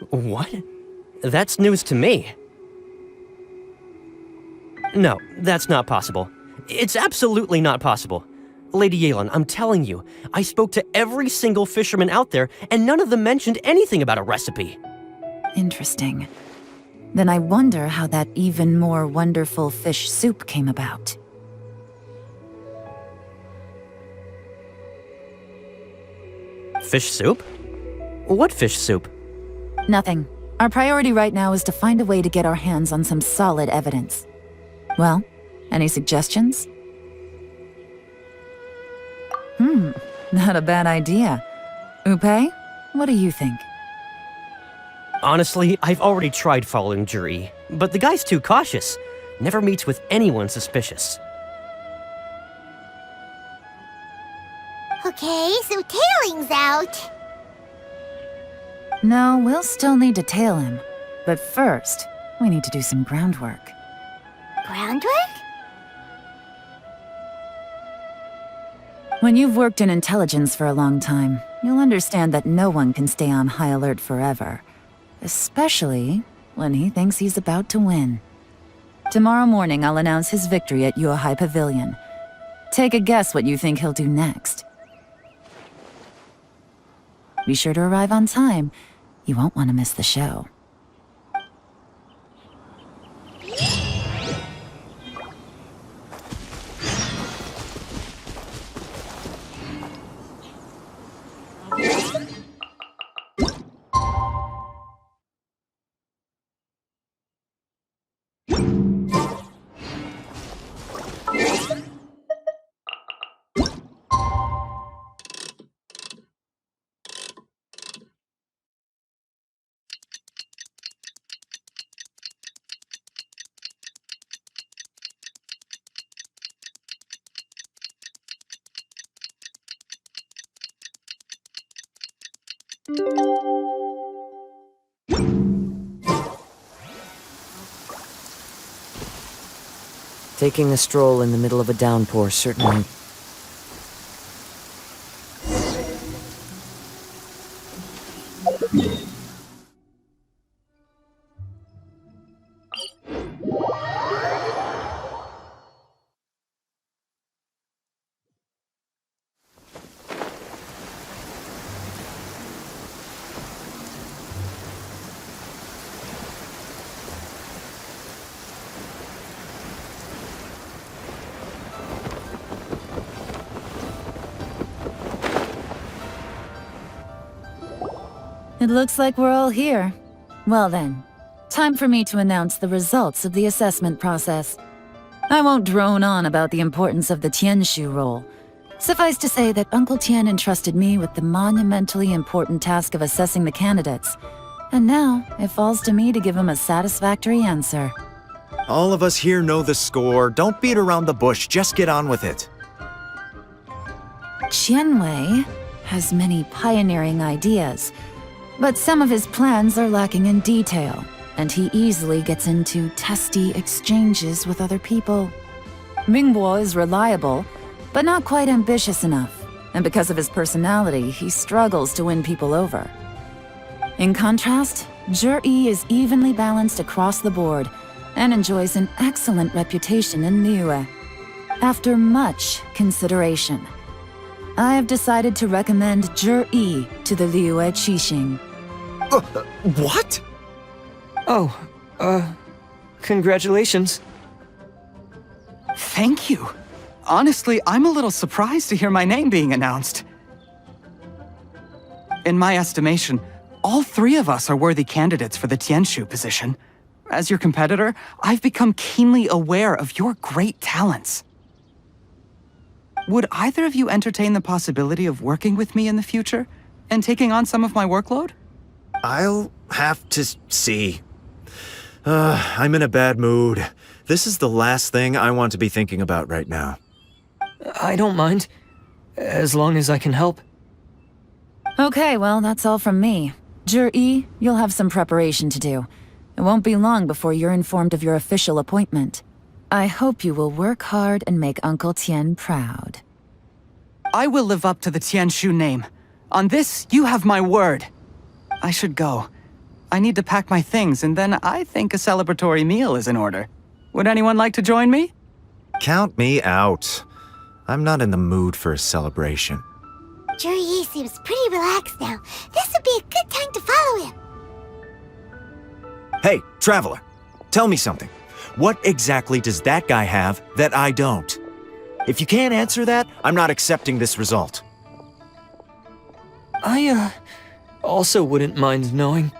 What? That's news to me. No, that's not possible. It's absolutely not possible. Lady Yelan, I'm telling you, I spoke to every single fisherman out there, and none of them mentioned anything about a recipe. Interesting. Then I wonder how that even more wonderful fish soup came about. Fish soup? What fish soup? Nothing. Our priority right now is to find a way to get our hands on some solid evidence. Well, any suggestions? Not a bad idea. Upei, what do you think? Honestly, I've already tried following Zhiyi, but the guy's too cautious. Never meets with anyone suspicious. Okay, so tailing's out. No, we'll still need to tail him. But first, we need to do some groundwork. Groundwork? When you've worked in intelligence for a long time, you'll understand that no one can stay on high alert forever. Especially when he thinks he's about to win. Tomorrow morning, I'll announce his victory at Yuehai Pavilion. Take a guess what you think he'll do next. Be sure to arrive on time. You won't want to miss the show. Taking a stroll in the middle of a downpour certainly... It looks like we're all here. Well then, time for me to announce the results of the assessment process. I won't drone on about the importance of the Qingxu role. Suffice to say that Uncle Tian entrusted me with the monumentally important task of assessing the candidates. And now, it falls to me to give him a satisfactory answer. All of us here know the score. Don't beat around the bush, just get on with it. Qianwei has many pioneering ideas. But some of his plans are lacking in detail, and he easily gets into testy exchanges with other people. Mingguo is reliable, but not quite ambitious enough, and because of his personality, he struggles to win people over. In contrast, Zhi is evenly balanced across the board and enjoys an excellent reputation in Liyue. After much consideration, I have decided to recommend Zhi to the Liyue Qixing. What? Oh, congratulations. Thank you. Honestly, I'm a little surprised to hear my name being announced. In my estimation, all three of us are worthy candidates for the Qingxu position. As your competitor, I've become keenly aware of your great talents. Would either of you entertain the possibility of working with me in the future and taking on some of my workload? I'll have to see. I'm in a bad mood. This is the last thing I want to be thinking about right now. I don't mind, as long as I can help. Okay, well, that's all from me. Zhi, you'll have some preparation to do. It won't be long before you're informed of your official appointment. I hope you will work hard and make Uncle Tian proud. I will live up to the Qingxu name. On this, you have my word. I should go. I need to pack my things, and then I think a celebratory meal is in order. Would anyone like to join me? Count me out. I'm not in the mood for a celebration. Zhi seems pretty relaxed now. This would be a good time to follow him. Hey, Traveler, tell me something. What exactly does that guy have that I don't? If you can't answer that, I'm not accepting this result. I, also wouldn't mind knowing.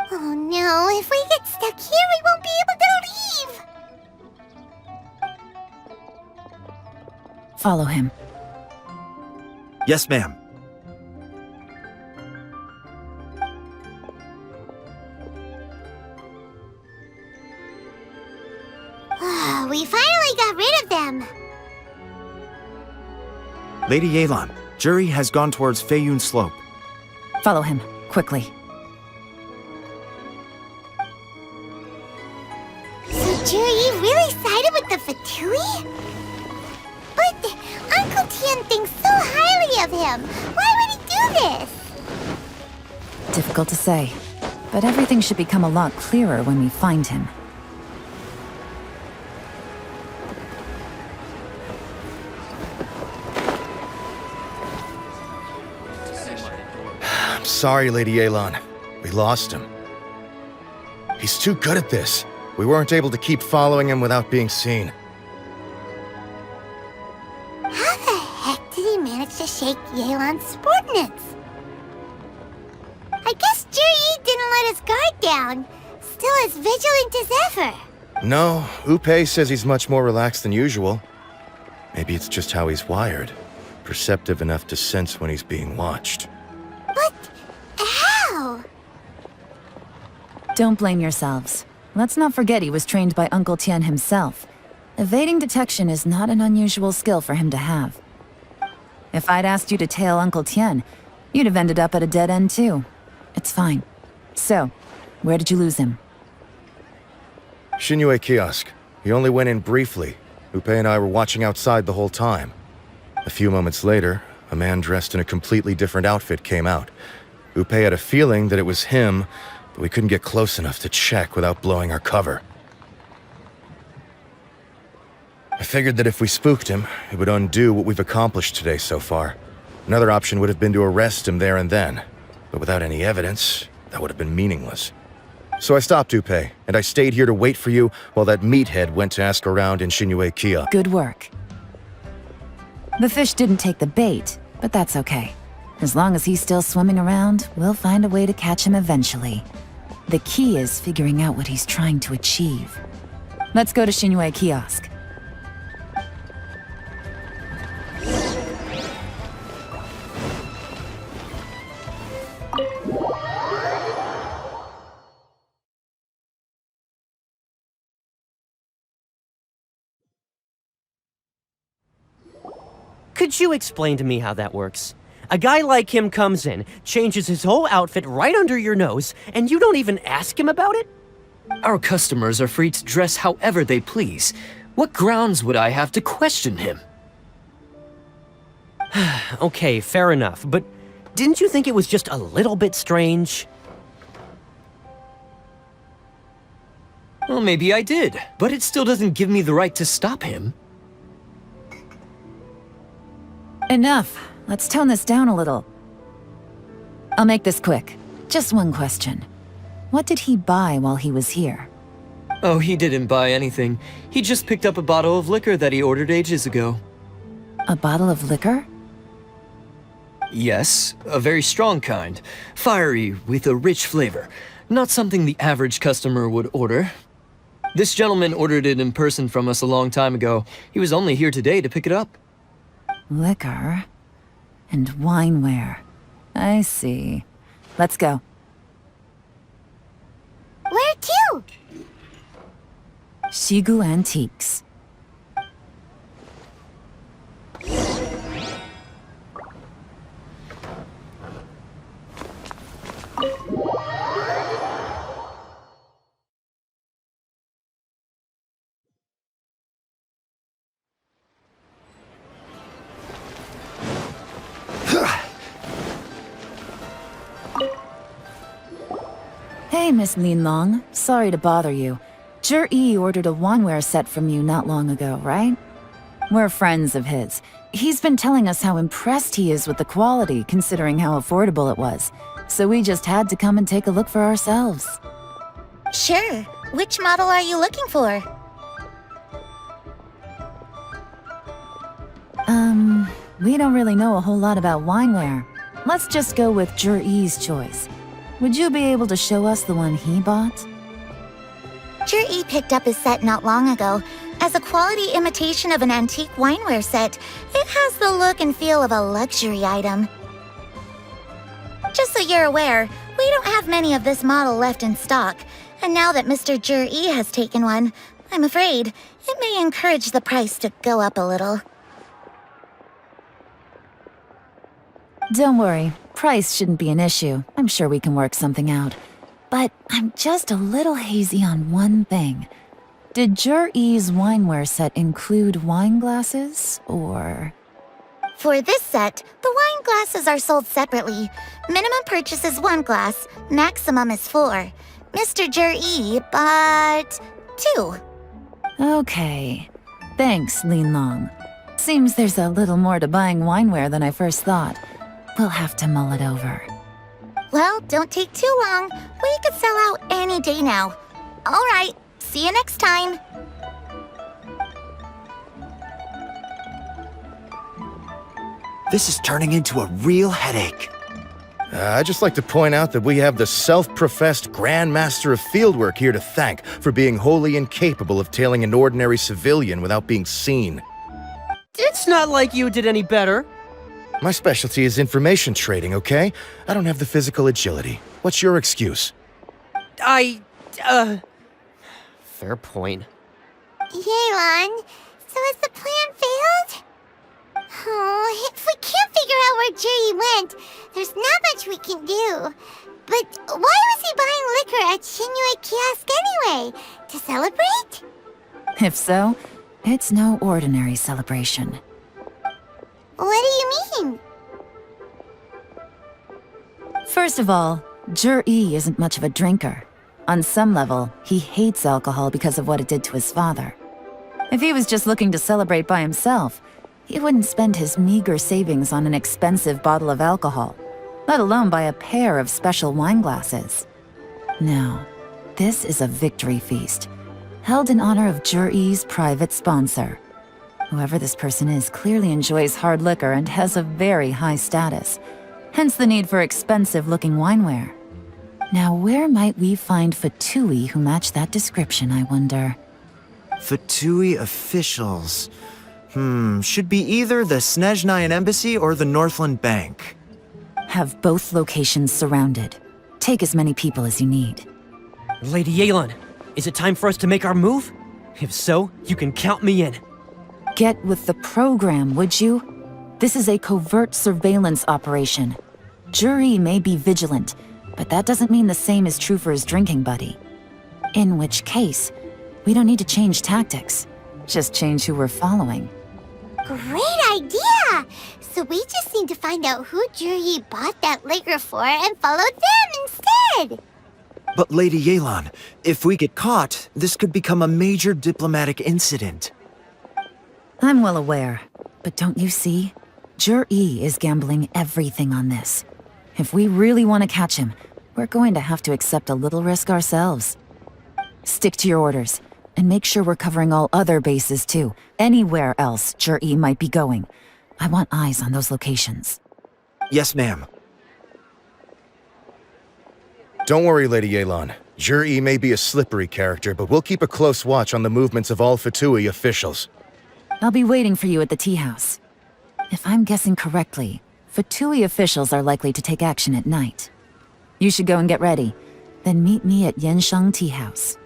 Oh no, if we get stuck here, we won't be able to leave! Follow him. Yes, ma'am. We finally got rid of them! Lady Yelan, Zhi has gone towards Feiyun Slope. Follow him, quickly. So Zhi really sided with the Fatui? But Uncle Tian thinks so highly of him. Why would he do this? Difficult to say, but everything should become a lot clearer when we find him. I'm sorry, Lady Yelan. We lost him. He's too good at this. We weren't able to keep following him without being seen. How the heck did he manage to shake Yelan's subordinates? I guess Zhi didn't let his guard down. Still as vigilant as ever. No, Upei says he's much more relaxed than usual. Maybe it's just how he's wired. Perceptive enough to sense when he's being watched. But how? Don't blame yourselves. Let's not forget he was trained by Uncle Tian himself. Evading detection is not an unusual skill for him to have. If I'd asked you to tail Uncle Tian, you'd have ended up at a dead end too. It's fine. So, where did you lose him? Xinyue kiosk. He only went in briefly. Upei and I were watching outside the whole time. A few moments later, a man dressed in a completely different outfit came out. Upei had a feeling that it was him, but we couldn't get close enough to check without blowing our cover. I figured that if we spooked him, it would undo what we've accomplished today so far. Another option would have been to arrest him there and then, but without any evidence, that would have been meaningless. So I stopped Upei, and I stayed here to wait for you while that meathead went to ask around in Xinyue Kia. Good work. The fish didn't take the bait, but that's okay. As long as he's still swimming around, we'll find a way to catch him eventually. The key is figuring out what he's trying to achieve. Let's go to Xinyue Kiosk. Could you explain to me how that works? A guy like him comes in, changes his whole outfit right under your nose, and you don't even ask him about it? Our customers are free to dress however they please. What grounds would I have to question him? Okay, fair enough, but didn't you think it was just a little bit strange? Well, maybe I did, but it still doesn't give me the right to stop him. Enough. Let's tone this down a little. I'll make this quick. Just one question. What did he buy while he was here? Oh, he didn't buy anything. He just picked up a bottle of liquor that he ordered ages ago. A bottle of liquor? Yes, a very strong kind. Fiery, with a rich flavor. Not something the average customer would order. This gentleman ordered it in person from us a long time ago. He was only here today to pick it up. Liquor and wineware. I see. Let's go. Where to? Shigu Antiques. Hey, Miss Linlong. Sorry to bother you. Zhi ordered a wanware set from you not long ago, right? We're friends of his. He's been telling us how impressed he is with the quality, considering how affordable it was. So we just had to come and take a look for ourselves. Sure. Which model are you looking for? We don't really know a whole lot about wineware. Let's just go with Zhi's choice. Would you be able to show us the one he bought? Zhi picked up his set not long ago. As a quality imitation of an antique wineware set, it has the look and feel of a luxury item. Just so you're aware, we don't have many of this model left in stock, and now that Mr. Zhi has taken one, I'm afraid it may encourage the price to go up a little. Don't worry, price shouldn't be an issue. I'm sure we can work something out. But I'm just a little hazy on one thing. Did Zhi's wineware set include wine glasses, or...? For this set, the wine glasses are sold separately. Minimum purchase is 1 glass, maximum is 4. Mr. Zhi bought 2. Okay. Thanks, Linlong. Seems there's a little more to buying wineware than I first thought. We'll have to mull it over. Well, don't take too long. We could sell out any day now. All right, see you next time. This is turning into a real headache. I'd just like to point out that we have the self-professed Grand Master of Fieldwork here to thank for being wholly incapable of tailing an ordinary civilian without being seen. It's not like you did any better. My specialty is information trading, okay? I don't have the physical agility. What's your excuse? Fair point. Yelan, so has the plan failed? Oh, if we can't figure out where Jerry went, there's not much we can do. But why was he buying liquor at Xingyue Kiosk anyway? To celebrate? If so, it's no ordinary celebration. What do you mean? First of all, Zhi isn't much of a drinker. On some level, he hates alcohol because of what it did to his father. If he was just looking to celebrate by himself, he wouldn't spend his meager savings on an expensive bottle of alcohol, let alone buy a pair of special wine glasses. No, this is a victory feast, held in honor of Zhi's private sponsor. Whoever this person is clearly enjoys hard liquor and has a very high status, hence the need for expensive-looking wineware. Now, where might we find Fatui who match that description, I wonder? Fatui officials. Should be either the Snezhnayan Embassy or the Northland Bank. Have both locations surrounded. Take as many people as you need. Lady Yelan, is it time for us to make our move? If so, you can count me in. Get with the program, would you? This is a covert surveillance operation. Jury may be vigilant, but that doesn't mean the same is true for his drinking buddy. In which case, we don't need to change tactics. Just change who we're following. Great idea! So we just need to find out who Jury bought that liquor for and follow them instead! But Lady Yelan, if we get caught, this could become a major diplomatic incident. I'm well aware, but don't you see? Jur-E is gambling everything on this. If we really want to catch him, we're going to have to accept a little risk ourselves. Stick to your orders, and make sure we're covering all other bases too. Anywhere else Jur-E might be going. I want eyes on those locations. Yes, ma'am. Don't worry, Lady Yelan. Jur-E may be a slippery character, but we'll keep a close watch on the movements of all Fatui officials. I'll be waiting for you at the tea house. If I'm guessing correctly, Fatui officials are likely to take action at night. You should go and get ready, then meet me at Yansheng Tea House.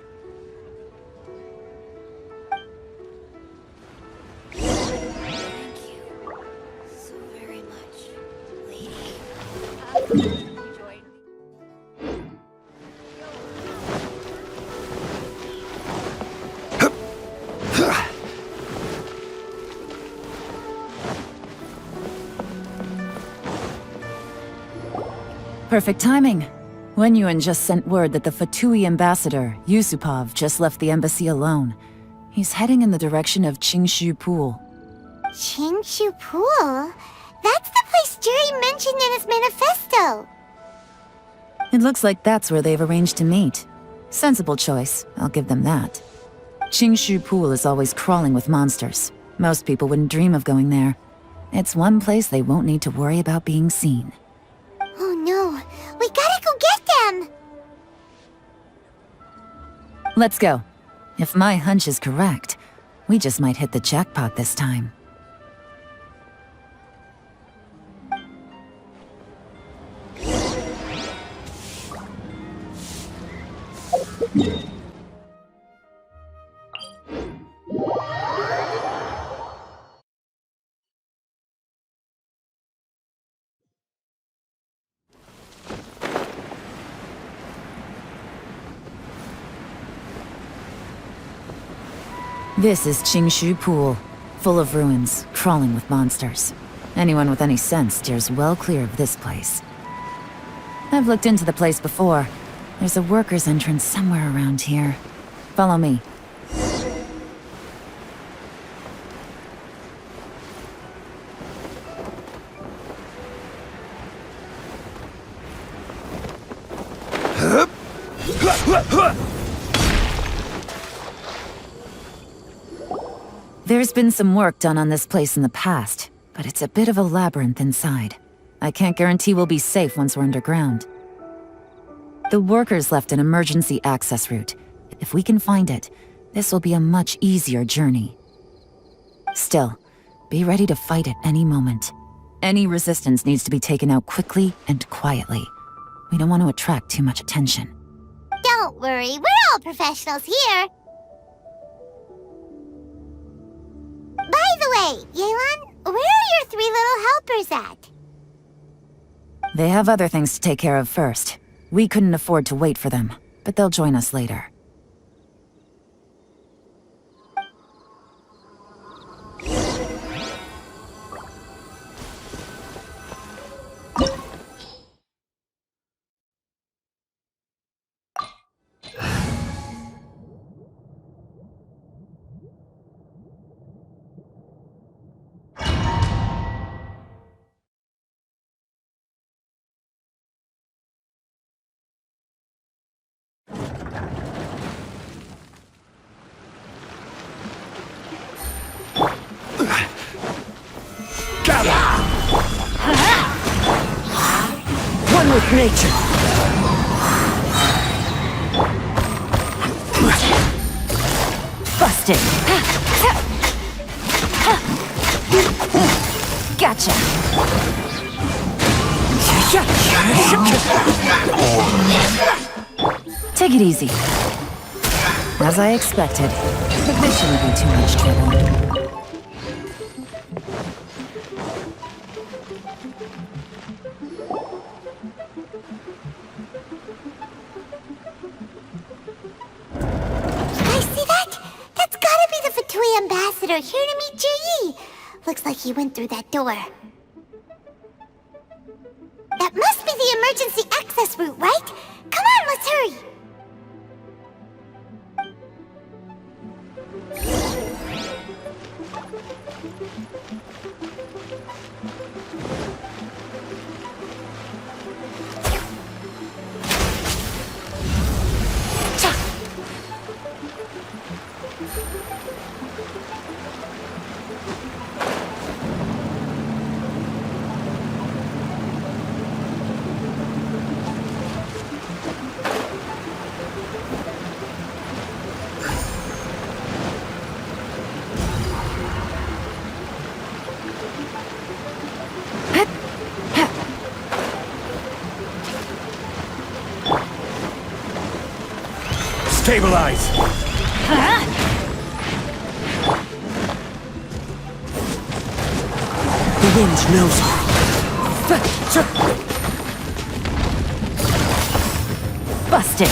Perfect timing. Wenyuan just sent word that the Fatui ambassador, Yusupov, just left the embassy alone. He's heading in the direction of Qingxu Pool. Qingxu Pool? That's the place Jury mentioned in his manifesto! It looks like that's where they've arranged to meet. Sensible choice, I'll give them that. Qingxu Pool is always crawling with monsters. Most people wouldn't dream of going there. It's one place they won't need to worry about being seen. Oh no, we gotta go get them! Let's go. If my hunch is correct, we just might hit the jackpot this time. This is Qingxu Pool, full of ruins, crawling with monsters. Anyone with any sense steers well clear of this place. I've looked into the place before. There's a worker's entrance somewhere around here. Follow me. There's been some work done on this place in the past, but it's a bit of a labyrinth inside. I can't guarantee we'll be safe once we're underground. The workers left an emergency access route. If we can find it, this will be a much easier journey. Still, be ready to fight at any moment. Any resistance needs to be taken out quickly and quietly. We don't want to attract too much attention. Don't worry, we're all professionals here! By the way, Yelan, where are your 3 little helpers at? They have other things to take care of first. We couldn't afford to wait for them, but they'll join us later. One with nature. Busted. Gotcha. Take it easy. As I expected, this shouldn't be too much trouble. guys see that? That's gotta be the Fatui ambassador here to meet Ji. Looks like he went through that door. That must be the emergency access route, right? Come on, let's hurry. Stabilize! The wind knows her. Busted.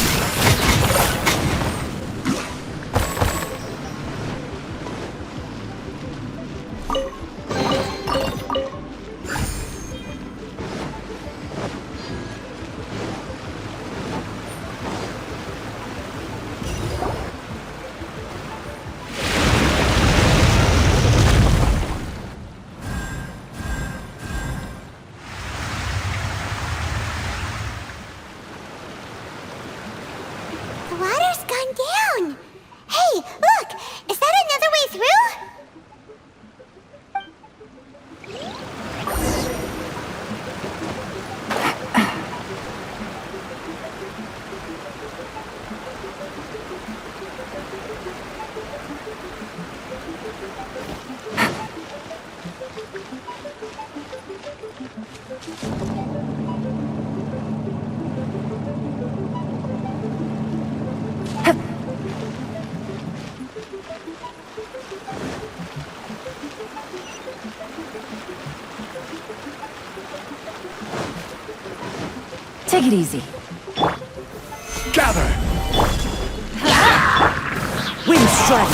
The water's gone down. Hey, look! Is that another way through? Take it easy. Gather! Wind strike.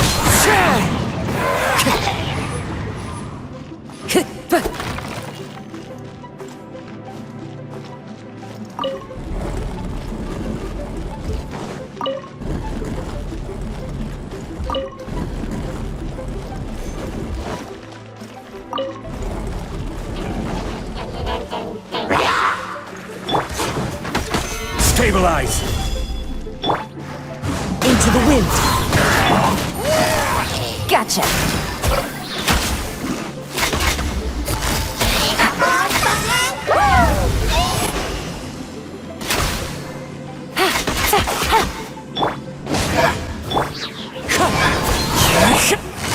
Stabilize! Into the wind. Gotcha.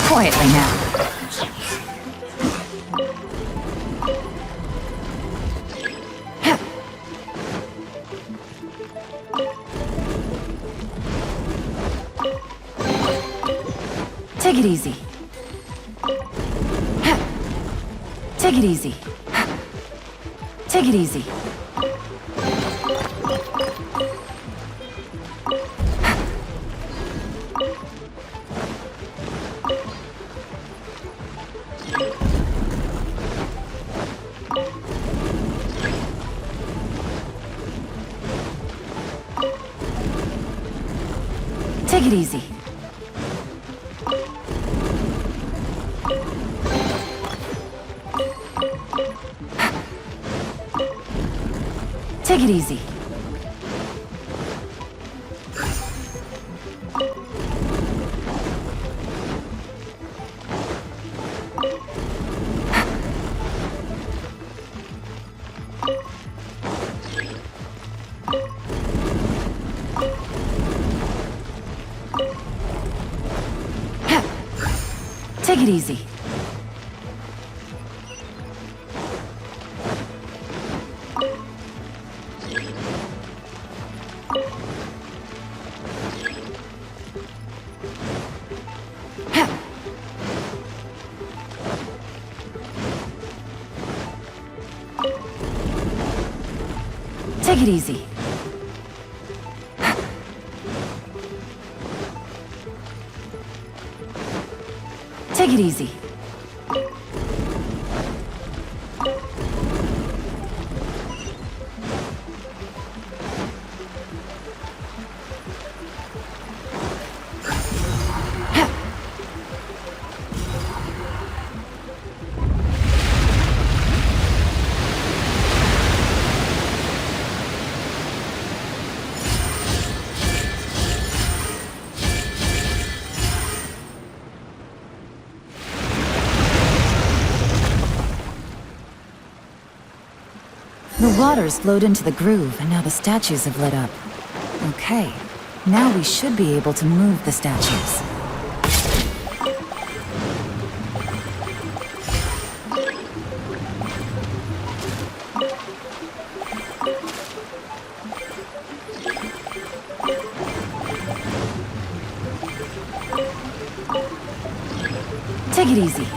Quietly now. Take it easy. Take it easy. Take it easy. Take it easy. Take it easy. Take it easy. Take it easy. Take it easy. The water's flowed into the groove, and now the statues have lit up. Okay, now we should be able to move the statues. Take it easy.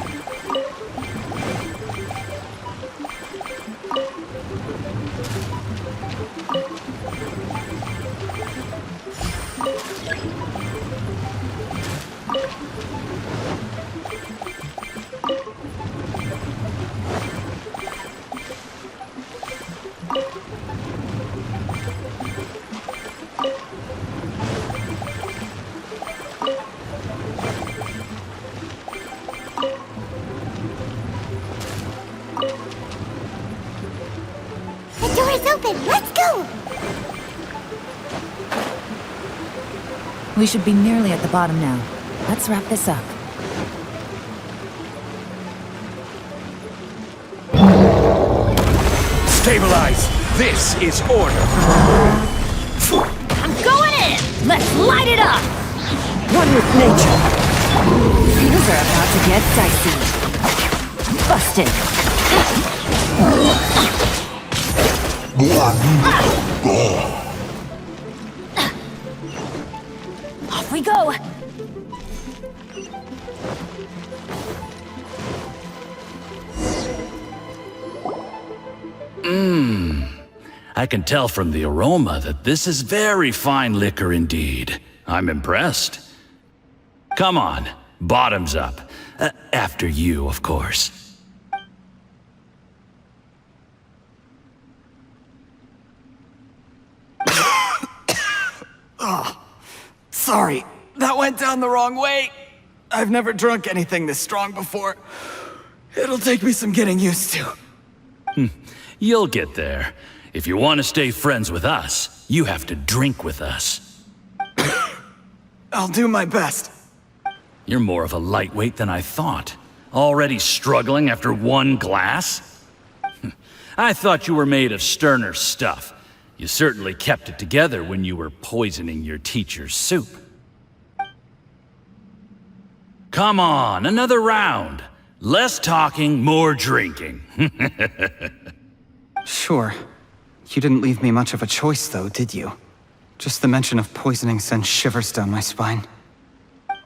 The door is open. Let's go! We should be nearly at the bottom now. Let's wrap this up. Stabilize! This is order! I'm going in! Let's light it up! One with nature. Things are about to get dicey. Busted. Off we go! I can tell from the aroma that this is very fine liquor indeed. I'm impressed. Come on, bottoms up. After you, of course. Oh, sorry. That went down the wrong way. I've never drunk anything this strong before. It'll take me some getting used to. You'll get there. If you want to stay friends with us, you have to drink with us. I'll do my best. You're more of a lightweight than I thought. Already struggling after one glass? I thought you were made of sterner stuff. You certainly kept it together when you were poisoning your teacher's soup. Come on, another round. Less talking, more drinking. Sure. You didn't leave me much of a choice, though, did you? Just the mention of poisoning sends shivers down my spine.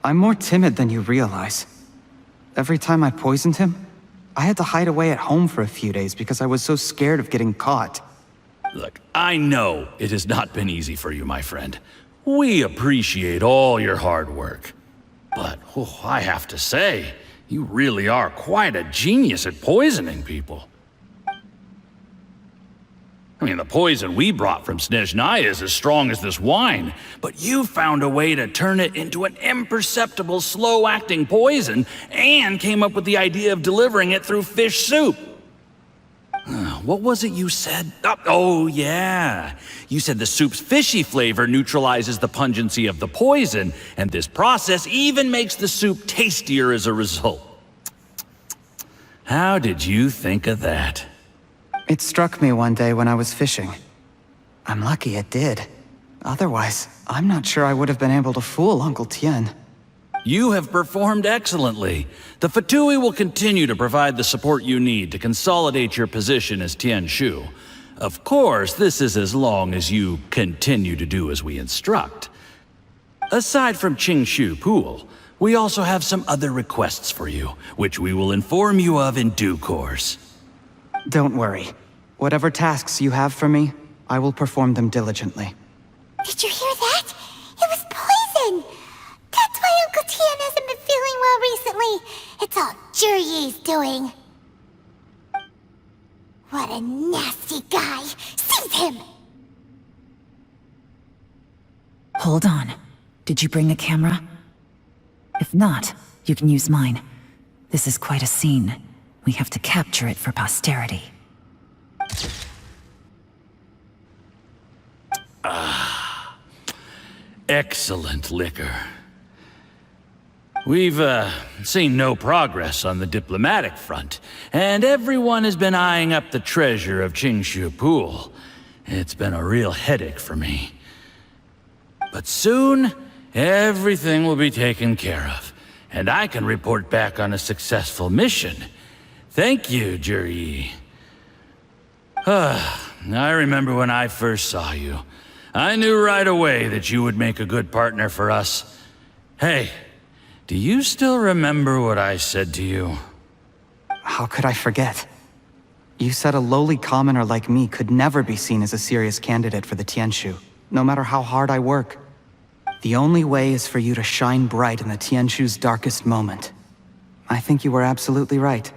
I'm more timid than you realize. Every time I poisoned him, I had to hide away at home for a few days because I was so scared of getting caught. Look, I know it has not been easy for you, my friend. We appreciate all your hard work. But, I have to say, you really are quite a genius at poisoning people. I mean, the poison we brought from Snezhnaya is as strong as this wine, but you found a way to turn it into an imperceptible, slow-acting poison, and came up with the idea of delivering it through fish soup. What was it you said? Oh, yeah. You said the soup's fishy flavor neutralizes the pungency of the poison, and this process even makes the soup tastier as a result. How did you think of that? It struck me one day when I was fishing. I'm lucky it did. Otherwise, I'm not sure I would have been able to fool Uncle Tien. You have performed excellently. The Fatui will continue to provide the support you need to consolidate your position as Tianshu. Of course, this is as long as you continue to do as we instruct. Aside from Qingxu Pool, we also have some other requests for you, which we will inform you of in due course. Don't worry. Whatever tasks you have for me, I will perform them diligently. Did you hear that? It was poison! That's why Uncle Tian hasn't been feeling well recently. It's all Zhiyi's doing. What a nasty guy! Seize him! Hold on. Did you bring a camera? If not, you can use mine. This is quite a scene. We have to capture it for posterity. Excellent liquor. We've, seen no progress on the diplomatic front, and everyone has been eyeing up the treasure of Qingxu Pool. It's been a real headache for me. But soon, everything will be taken care of, and I can report back on a successful mission. Thank you, Zhiyi. I remember when I first saw you. I knew right away that you would make a good partner for us. Hey, do you still remember what I said to you? How could I forget? You said a lowly commoner like me could never be seen as a serious candidate for the Tianshu, no matter how hard I work. The only way is for you to shine bright in the Tianshu's darkest moment. I think you were absolutely right.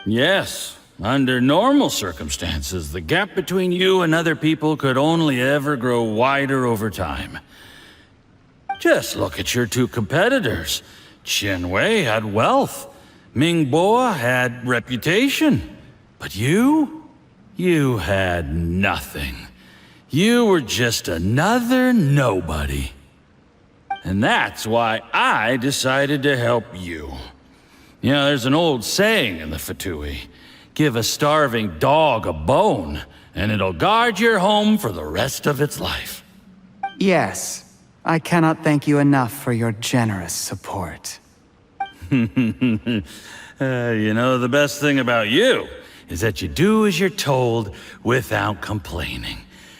Yes. Under normal circumstances, the gap between you and other people could only ever grow wider over time. Just look at your two competitors. Qianwei had wealth. Mingbo had reputation. But you had nothing. You were just another nobody. And that's why I decided to help you. You know, there's an old saying in the Fatui. Give a starving dog a bone, and it'll guard your home for the rest of its life. Yes. I cannot thank you enough for your generous support. You know, the best thing about you is that you do as you're told without complaining.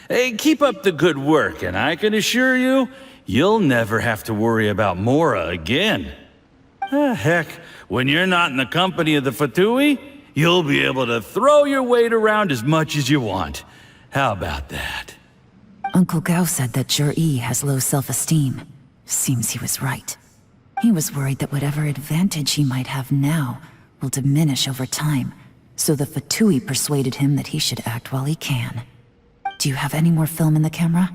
Hey, keep up the good work, and I can assure you, you'll never have to worry about Mora again. Heck, when you're not in the company of the Fatui, you'll be able to throw your weight around as much as you want. How about that? Uncle Gao said that Zhiyi has low self-esteem. Seems he was right. He was worried that whatever advantage he might have now will diminish over time, so the Fatui persuaded him that he should act while he can. Do you have any more film in the camera?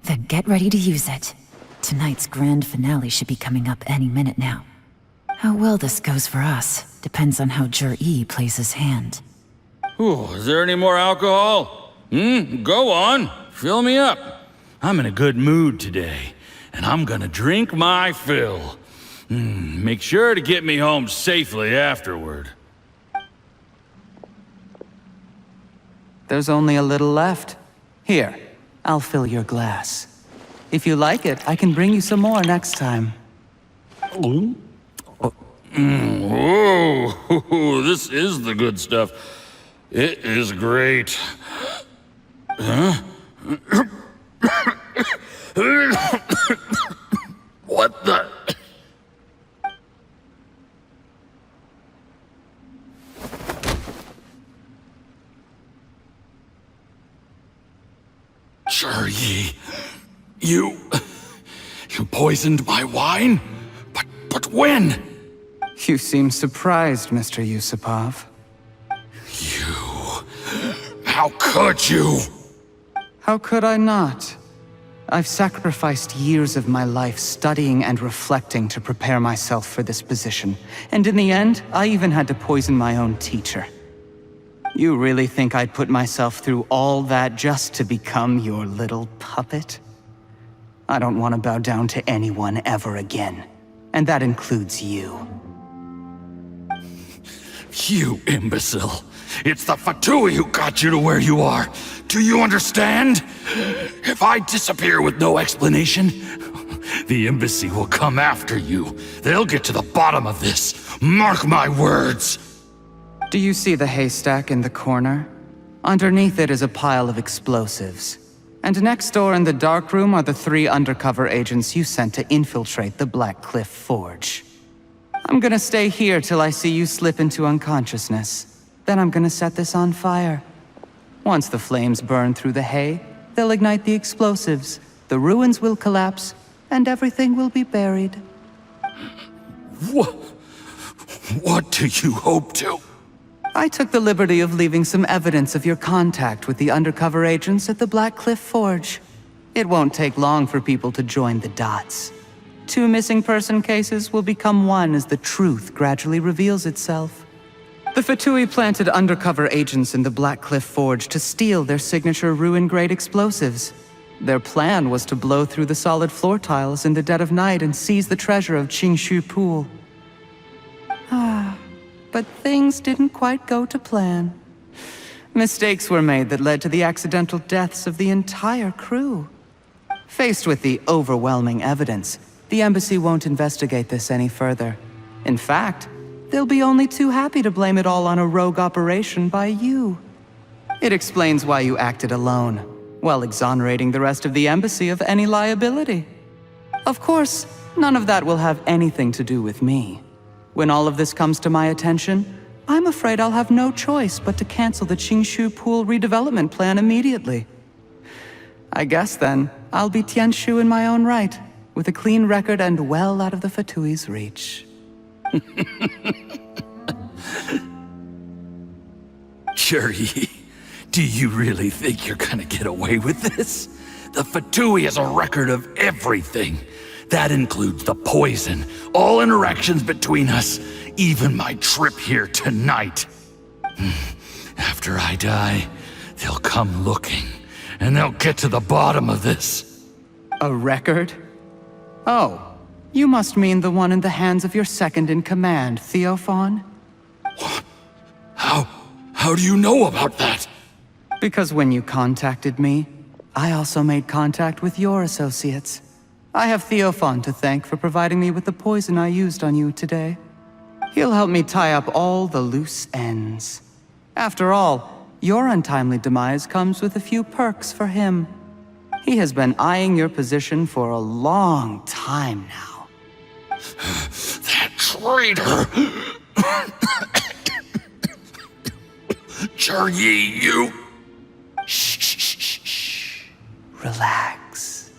Then get ready to use it. Tonight's grand finale should be coming up any minute now. How well this goes for us depends on how Zhiyi plays his hand. Ooh, is there any more alcohol? Go on. Fill me up. I'm in a good mood today, and I'm gonna drink my fill. Make sure to get me home safely afterward. There's only a little left. Here, I'll fill your glass. If you like it, I can bring you some more next time. Whoa, this is the good stuff. It is great. Huh? What the? Zhiyi, you poisoned my wine? But when? You seem surprised, Mr. Yusupov. How could you? How could I not? I've sacrificed years of my life studying and reflecting to prepare myself for this position. And in the end, I even had to poison my own teacher. You really think I'd put myself through all that just to become your little puppet? I don't want to bow down to anyone ever again. And that includes you. You imbecile. It's the Fatui who got you to where you are. Do you understand? If I disappear with no explanation, the embassy will come after you. They'll get to the bottom of this. Mark my words. Do you see the haystack in the corner? Underneath it is a pile of explosives. And next door in the dark room are the 3 undercover agents you sent to infiltrate the Black Cliff Forge. I'm gonna stay here till I see you slip into unconsciousness. Then I'm gonna set this on fire. Once the flames burn through the hay, they'll ignite the explosives, the ruins will collapse, and everything will be buried. What do you hope to? I took the liberty of leaving some evidence of your contact with the undercover agents at the Black Cliff Forge. It won't take long for people to join the dots. 2 missing person cases will become one as the truth gradually reveals itself. The Fatui planted undercover agents in the Black Cliff Forge to steal their signature ruin-grade explosives. Their plan was to blow through the solid floor tiles in the dead of night and seize the treasure of Qingxu Pool. But things didn't quite go to plan. Mistakes were made that led to the accidental deaths of the entire crew. Faced with the overwhelming evidence, the embassy won't investigate this any further. In fact, they'll be only too happy to blame it all on a rogue operation by you. It explains why you acted alone, while exonerating the rest of the embassy of any liability. Of course, none of that will have anything to do with me. When all of this comes to my attention, I'm afraid I'll have no choice but to cancel the Qingxu Pool redevelopment plan immediately. I guess then, I'll be Tianshu in my own right, with a clean record and well out of the Fatui's reach. Juri, do you really think you're gonna get away with this? The Fatui has a record of everything. That includes the poison, all interactions between us, even my trip here tonight. After I die, they'll come looking, and they'll get to the bottom of this. A record? Oh, you must mean the one in the hands of your second-in-command, Theophan? What? How do you know about that? Because when you contacted me, I also made contact with your associates. I have Theophan to thank for providing me with the poison I used on you today. He'll help me tie up all the loose ends. After all, your untimely demise comes with a few perks for him. He has been eyeing your position for a long time now. That traitor! Juri, you... Shh. Relax.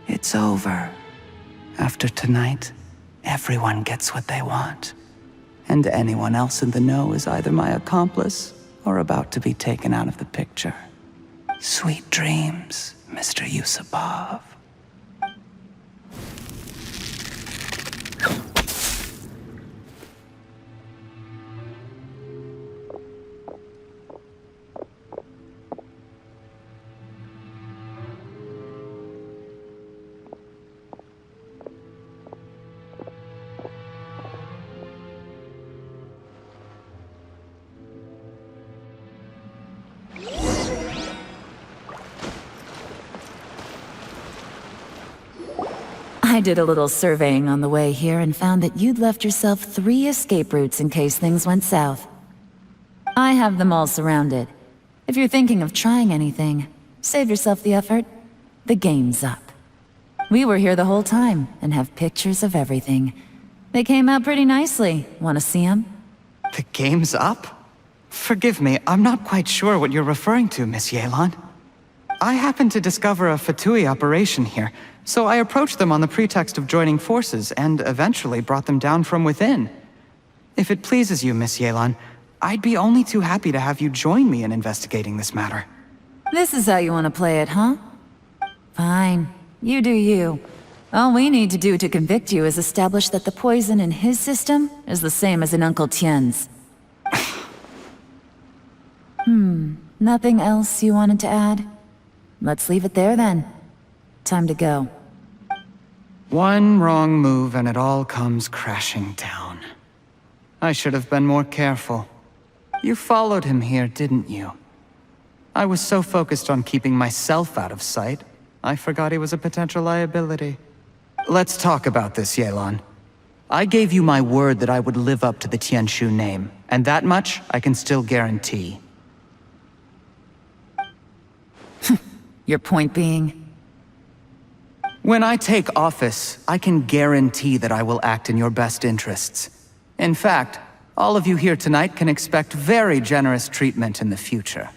It's over. After tonight, everyone gets what they want. And anyone else in the know is either my accomplice or about to be taken out of the picture. Sweet dreams, Mr. Yusupov. I did a little surveying on the way here and found that you'd left yourself 3 escape routes in case things went south. I have them all surrounded. If you're thinking of trying anything, save yourself the effort. The game's up. We were here the whole time and have pictures of everything. They came out pretty nicely. Want to see them? The game's up? Forgive me, I'm not quite sure what you're referring to, Miss Yelan. I happened to discover a Fatui operation here, so I approached them on the pretext of joining forces and eventually brought them down from within. If it pleases you, Miss Yelan, I'd be only too happy to have you join me in investigating this matter. This is how you want to play it, huh? Fine. You do you. All we need to do to convict you is establish that the poison in his system is the same as in Uncle Tien's. Nothing else you wanted to add? Let's leave it there then. Time to go. One wrong move and it all comes crashing down. I should have been more careful. You followed him here, didn't you? I was so focused on keeping myself out of sight, I forgot he was a potential liability. Let's talk about this, Yelan. I gave you my word that I would live up to the Tianshu name, and that much I can still guarantee. Your point being? When I take office, I can guarantee that I will act in your best interests. In fact, All of you here tonight can expect very generous treatment in the future.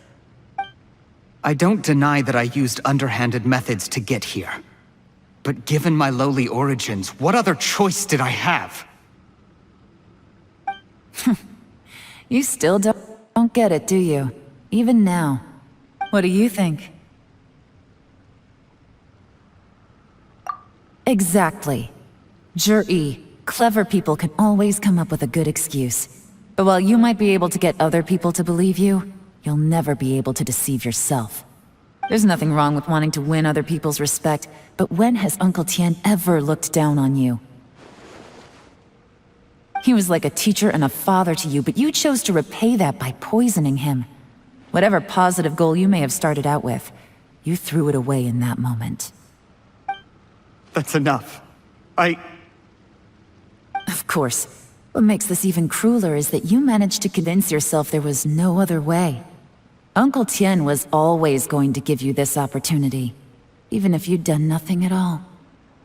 I don't deny that I used underhanded methods to get here. But given my lowly origins, what other choice did I have? You still don't get it, do you? Even now. What do you think? Exactly. Zhi, clever people can always come up with a good excuse. But while you might be able to get other people to believe you, you'll never be able to deceive yourself. There's nothing wrong with wanting to win other people's respect, but when has Uncle Tian ever looked down on you? He was like a teacher and a father to you, but you chose to repay that by poisoning him. Whatever positive goal you may have started out with, you threw it away in that moment. That's enough. Of course. What makes this even crueler is that you managed to convince yourself there was no other way. Uncle Tian was always going to give you this opportunity, even if you'd done nothing at all.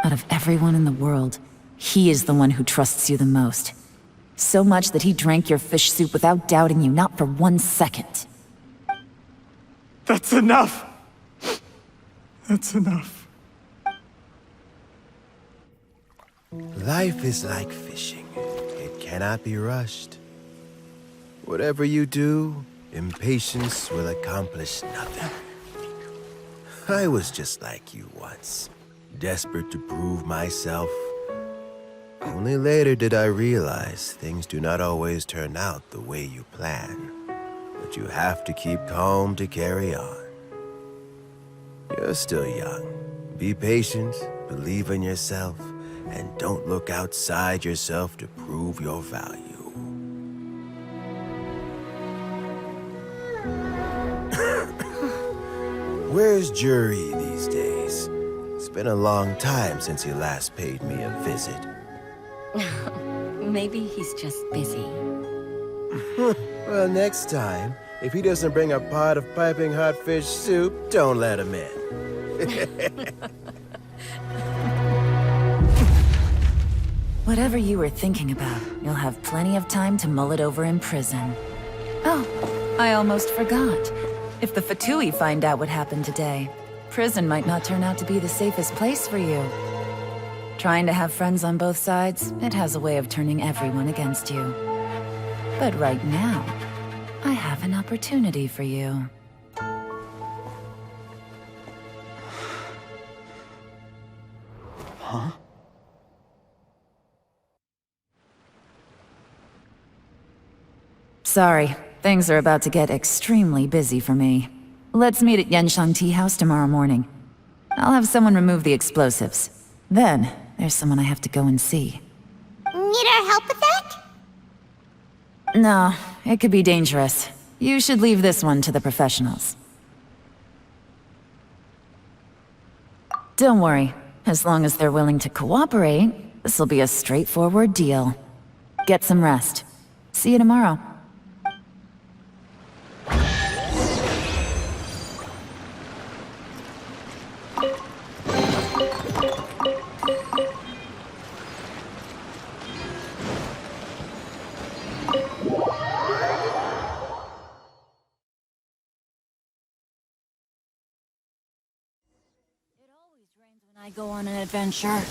Out of everyone in the world, he is the one who trusts you the most. So much that he drank your fish soup without doubting you, not for 1 second. That's enough! That's enough. Life is like fishing. It cannot be rushed. Whatever you do, impatience will accomplish nothing. I was just like you once, desperate to prove myself. Only later did I realize things do not always turn out the way you plan. But you have to keep calm to carry on. You're still young. Be patient, believe in yourself, and don't look outside yourself to prove your value. Where's Zhi these days? It's been a long time since he last paid me a visit. Maybe he's just busy. Well, next time, if he doesn't bring a pot of piping hot fish soup, don't let him in. Whatever you were thinking about, you'll have plenty of time to mull it over in prison. Oh, I almost forgot. If the Fatui find out what happened today, prison might not turn out to be the safest place for you. Trying to have friends on both sides, it has a way of turning everyone against you. But right now, I have an opportunity for you. Huh? Sorry, things are about to get extremely busy for me. Let's meet at Yanshang Tea House tomorrow morning. I'll have someone remove the explosives. Then, there's someone I have to go and see. Need our help with that? No, it could be dangerous. You should leave this one to the professionals. Don't worry. As long as they're willing to cooperate, this'll be a straightforward deal. Get some rest. See you tomorrow. I go on an adventure.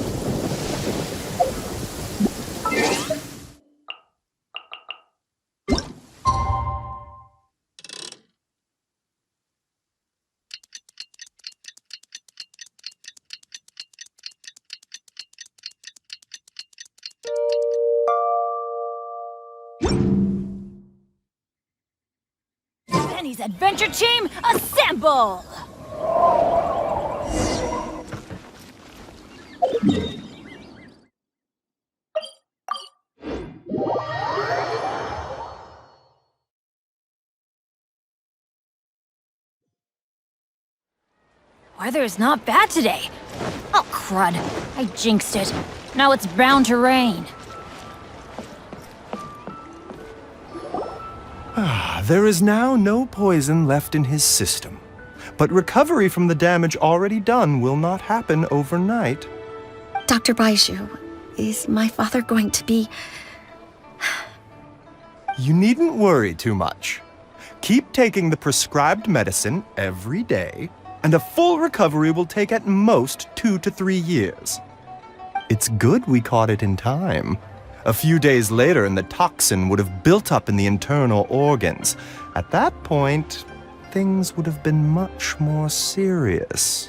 Penny's adventure team, assemble! Weather's not bad today. Oh, crud. I jinxed it. Now it's bound to rain. There is now no poison left in his system. But recovery from the damage already done will not happen overnight. Dr. Baizhu, is my father going to be... You needn't worry too much. Keep taking the prescribed medicine every day, and a full recovery will take at most 2 to 3 years. It's good we caught it in time. A few days later, and the toxin would have built up in the internal organs. At that point, things would have been much more serious.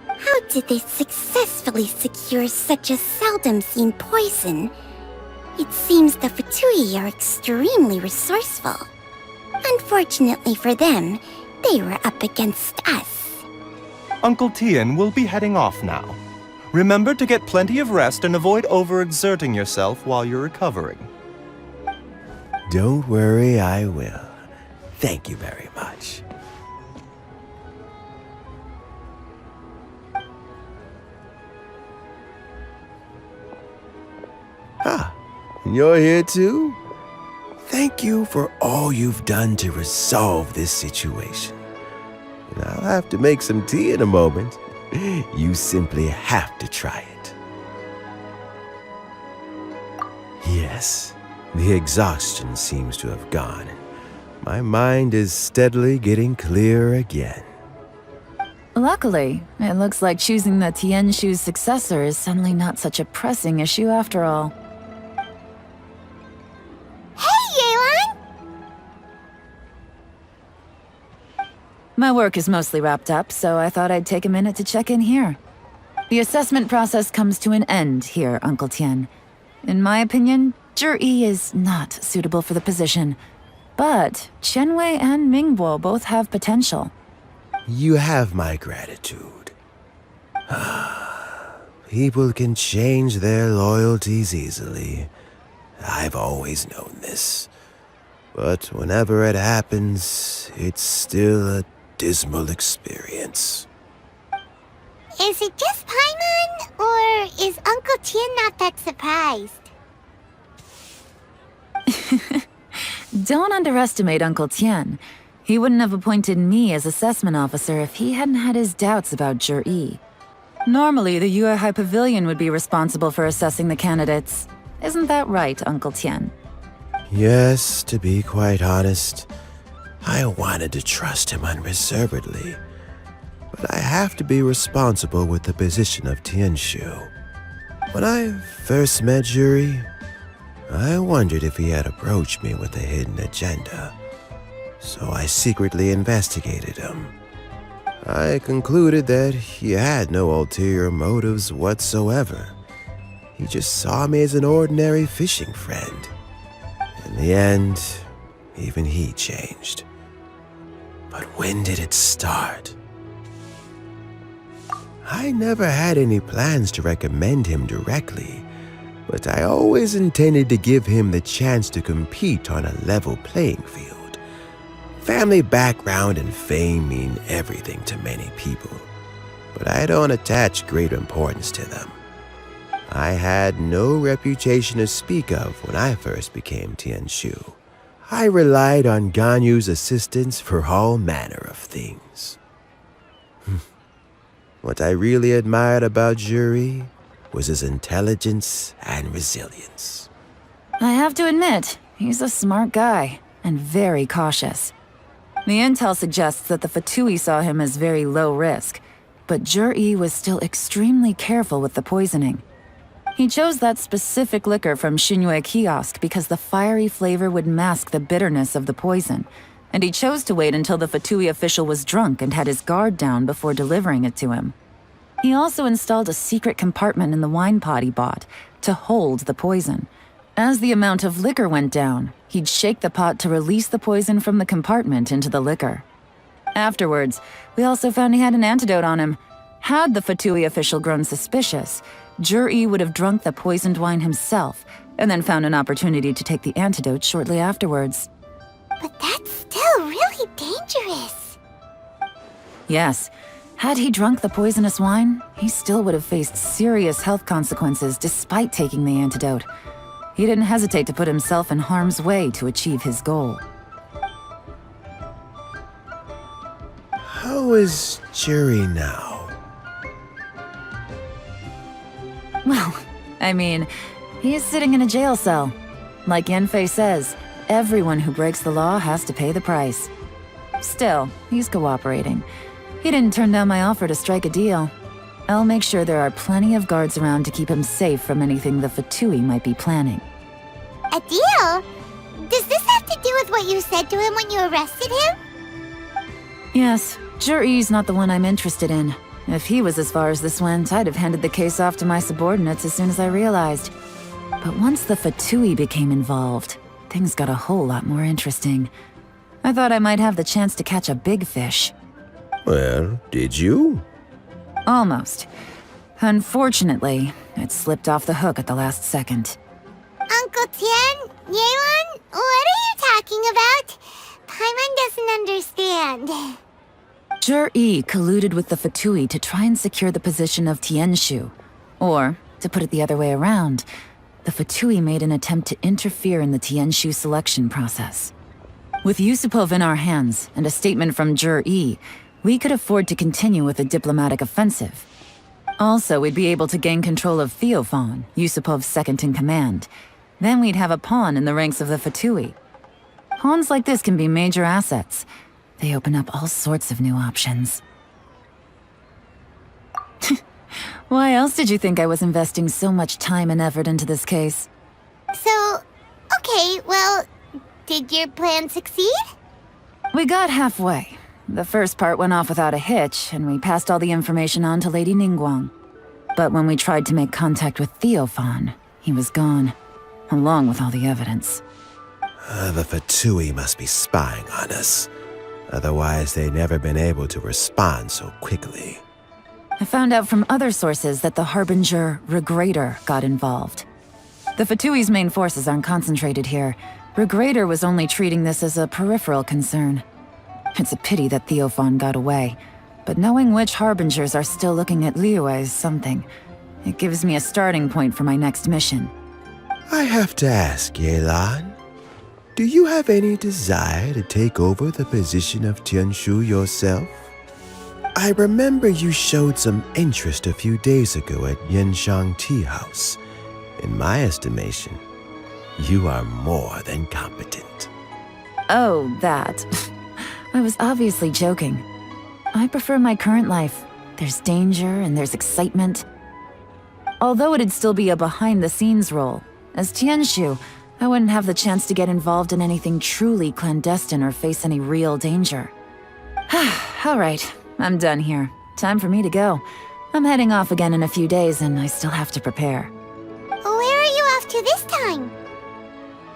How did they successfully secure such a seldom-seen poison? It seems the Fatui are extremely resourceful. Unfortunately for them, they were up against us. Uncle Tian will be heading off now. Remember to get plenty of rest and avoid overexerting yourself while you're recovering. Don't worry, I will. Thank you very much. Ah, you're here too? Thank you for all you've done to resolve this situation. And I'll have to make some tea in a moment. You simply have to try it. Yes, the exhaustion seems to have gone. My mind is steadily getting clearer again. Luckily, it looks like choosing the Qingxu's successor is suddenly not such a pressing issue after all. Hey, Yelan! My work is mostly wrapped up, so I thought I'd take a minute to check in here. The assessment process comes to an end here, Uncle Tian. In my opinion, Zhi is not suitable for the position. But Qianwei and Mingbo both have potential. You have my gratitude. People can change their loyalties easily. I've always known this. But whenever it happens, it's still a dismal experience. Is it just Paimon, or is Uncle Tian not that surprised? Don't underestimate Uncle Tian. He wouldn't have appointed me as assessment officer if he hadn't had his doubts about Zhi. Normally, the Yue High Pavilion would be responsible for assessing the candidates. Isn't that right, Uncle Tian? Yes, to be quite honest, I wanted to trust him unreservedly. But I have to be responsible with the position of Qingxu. When I first met Zhi, I wondered if he had approached me with a hidden agenda. So I secretly investigated him. I concluded that he had no ulterior motives whatsoever. He just saw me as an ordinary fishing friend. In the end, even he changed. But when did it start? I never had any plans to recommend him directly, but I always intended to give him the chance to compete on a level playing field. Family background and fame mean everything to many people, but I don't attach great importance to them. I had no reputation to speak of when I first became Qingxu. I relied on Ganyu's assistance for all manner of things. What I really admired about Zhi was his intelligence and resilience. I have to admit, he's a smart guy, and very cautious. The intel suggests that the Fatui saw him as very low risk, but Zhi was still extremely careful with the poisoning. He chose that specific liquor from Xingyue kiosk because the fiery flavor would mask the bitterness of the poison, and he chose to wait until the Fatui official was drunk and had his guard down before delivering it to him. He also installed a secret compartment in the wine pot he bought to hold the poison. As the amount of liquor went down, he'd shake the pot to release the poison from the compartment into the liquor. Afterwards, we also found he had an antidote on him. Had the Fatui official grown suspicious, Zhi would have drunk the poisoned wine himself, and then found an opportunity to take the antidote shortly afterwards. But that's still really dangerous. Yes, had he drunk the poisonous wine, he still would have faced serious health consequences despite taking the antidote. He didn't hesitate to put himself in harm's way to achieve his goal. How is Zhi now? Well, I mean, he's sitting in a jail cell. Like Yanfei says, everyone who breaks the law has to pay the price. Still, he's cooperating. He didn't turn down my offer to strike a deal. I'll make sure there are plenty of guards around to keep him safe from anything the Fatui might be planning. A deal? Does this have to do with what you said to him when you arrested him? Yes, Zhiyi's not the one I'm interested in. If he was as far as this went, I'd have handed the case off to my subordinates as soon as I realized. But once the Fatui became involved, things got a whole lot more interesting. I thought I might have the chance to catch a big fish. Well, did you? Almost. Unfortunately, it slipped off the hook at the last second. Uncle Tian? Yelan? What are you talking about? Paimon doesn't understand. Zhiyi colluded with the Fatui to try and secure the position of Qingxu. Or, to put it the other way around, the Fatui made an attempt to interfere in the Qingxu selection process. With Yusupov in our hands and a statement from Zhiyi, we could afford to continue with a diplomatic offensive. Also, we'd be able to gain control of Theophan, Yusupov's second-in-command. Then we'd have a pawn in the ranks of the Fatui. Pawns like this can be major assets. They open up all sorts of new options. Why else did you think I was investing so much time and effort into this case? So, okay, well, did your plan succeed? We got halfway. The first part went off without a hitch, and we passed all the information on to Lady Ningguang. But when we tried to make contact with Theophan, he was gone, along with all the evidence. The Fatui must be spying on us. Otherwise, they'd never been able to respond so quickly. I found out from other sources that the Harbinger Regrator got involved. The Fatui's main forces aren't concentrated here. Regrator was only treating this as a peripheral concern. It's a pity that Theophan got away, but knowing which Harbingers are still looking at Liyue is something. It gives me a starting point for my next mission. I have to ask, Yelan, do you have any desire to take over the position of Qingxu yourself? I remember you showed some interest a few days ago at Yanshang Tea House. In my estimation, you are more than competent. Oh, that. I was obviously joking. I prefer my current life. There's danger and there's excitement. Although it'd still be a behind-the-scenes role, as Qingxu, I wouldn't have the chance to get involved in anything truly clandestine or face any real danger. All right, I'm done here. Time for me to go. I'm heading off again in a few days and I still have to prepare. Where are you off to this time?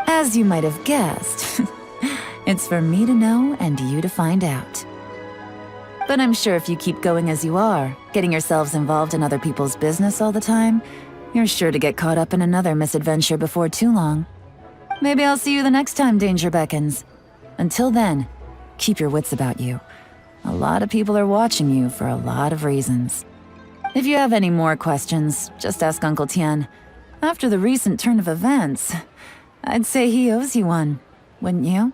As you might have guessed, it's for me to know and you to find out. But I'm sure if you keep going as you are, getting yourselves involved in other people's business all the time, you're sure to get caught up in another misadventure before too long. Maybe I'll see you the next time danger beckons. Until then, keep your wits about you. A lot of people are watching you for a lot of reasons. If you have any more questions, just ask Uncle Tian. After the recent turn of events, I'd say he owes you one, wouldn't you?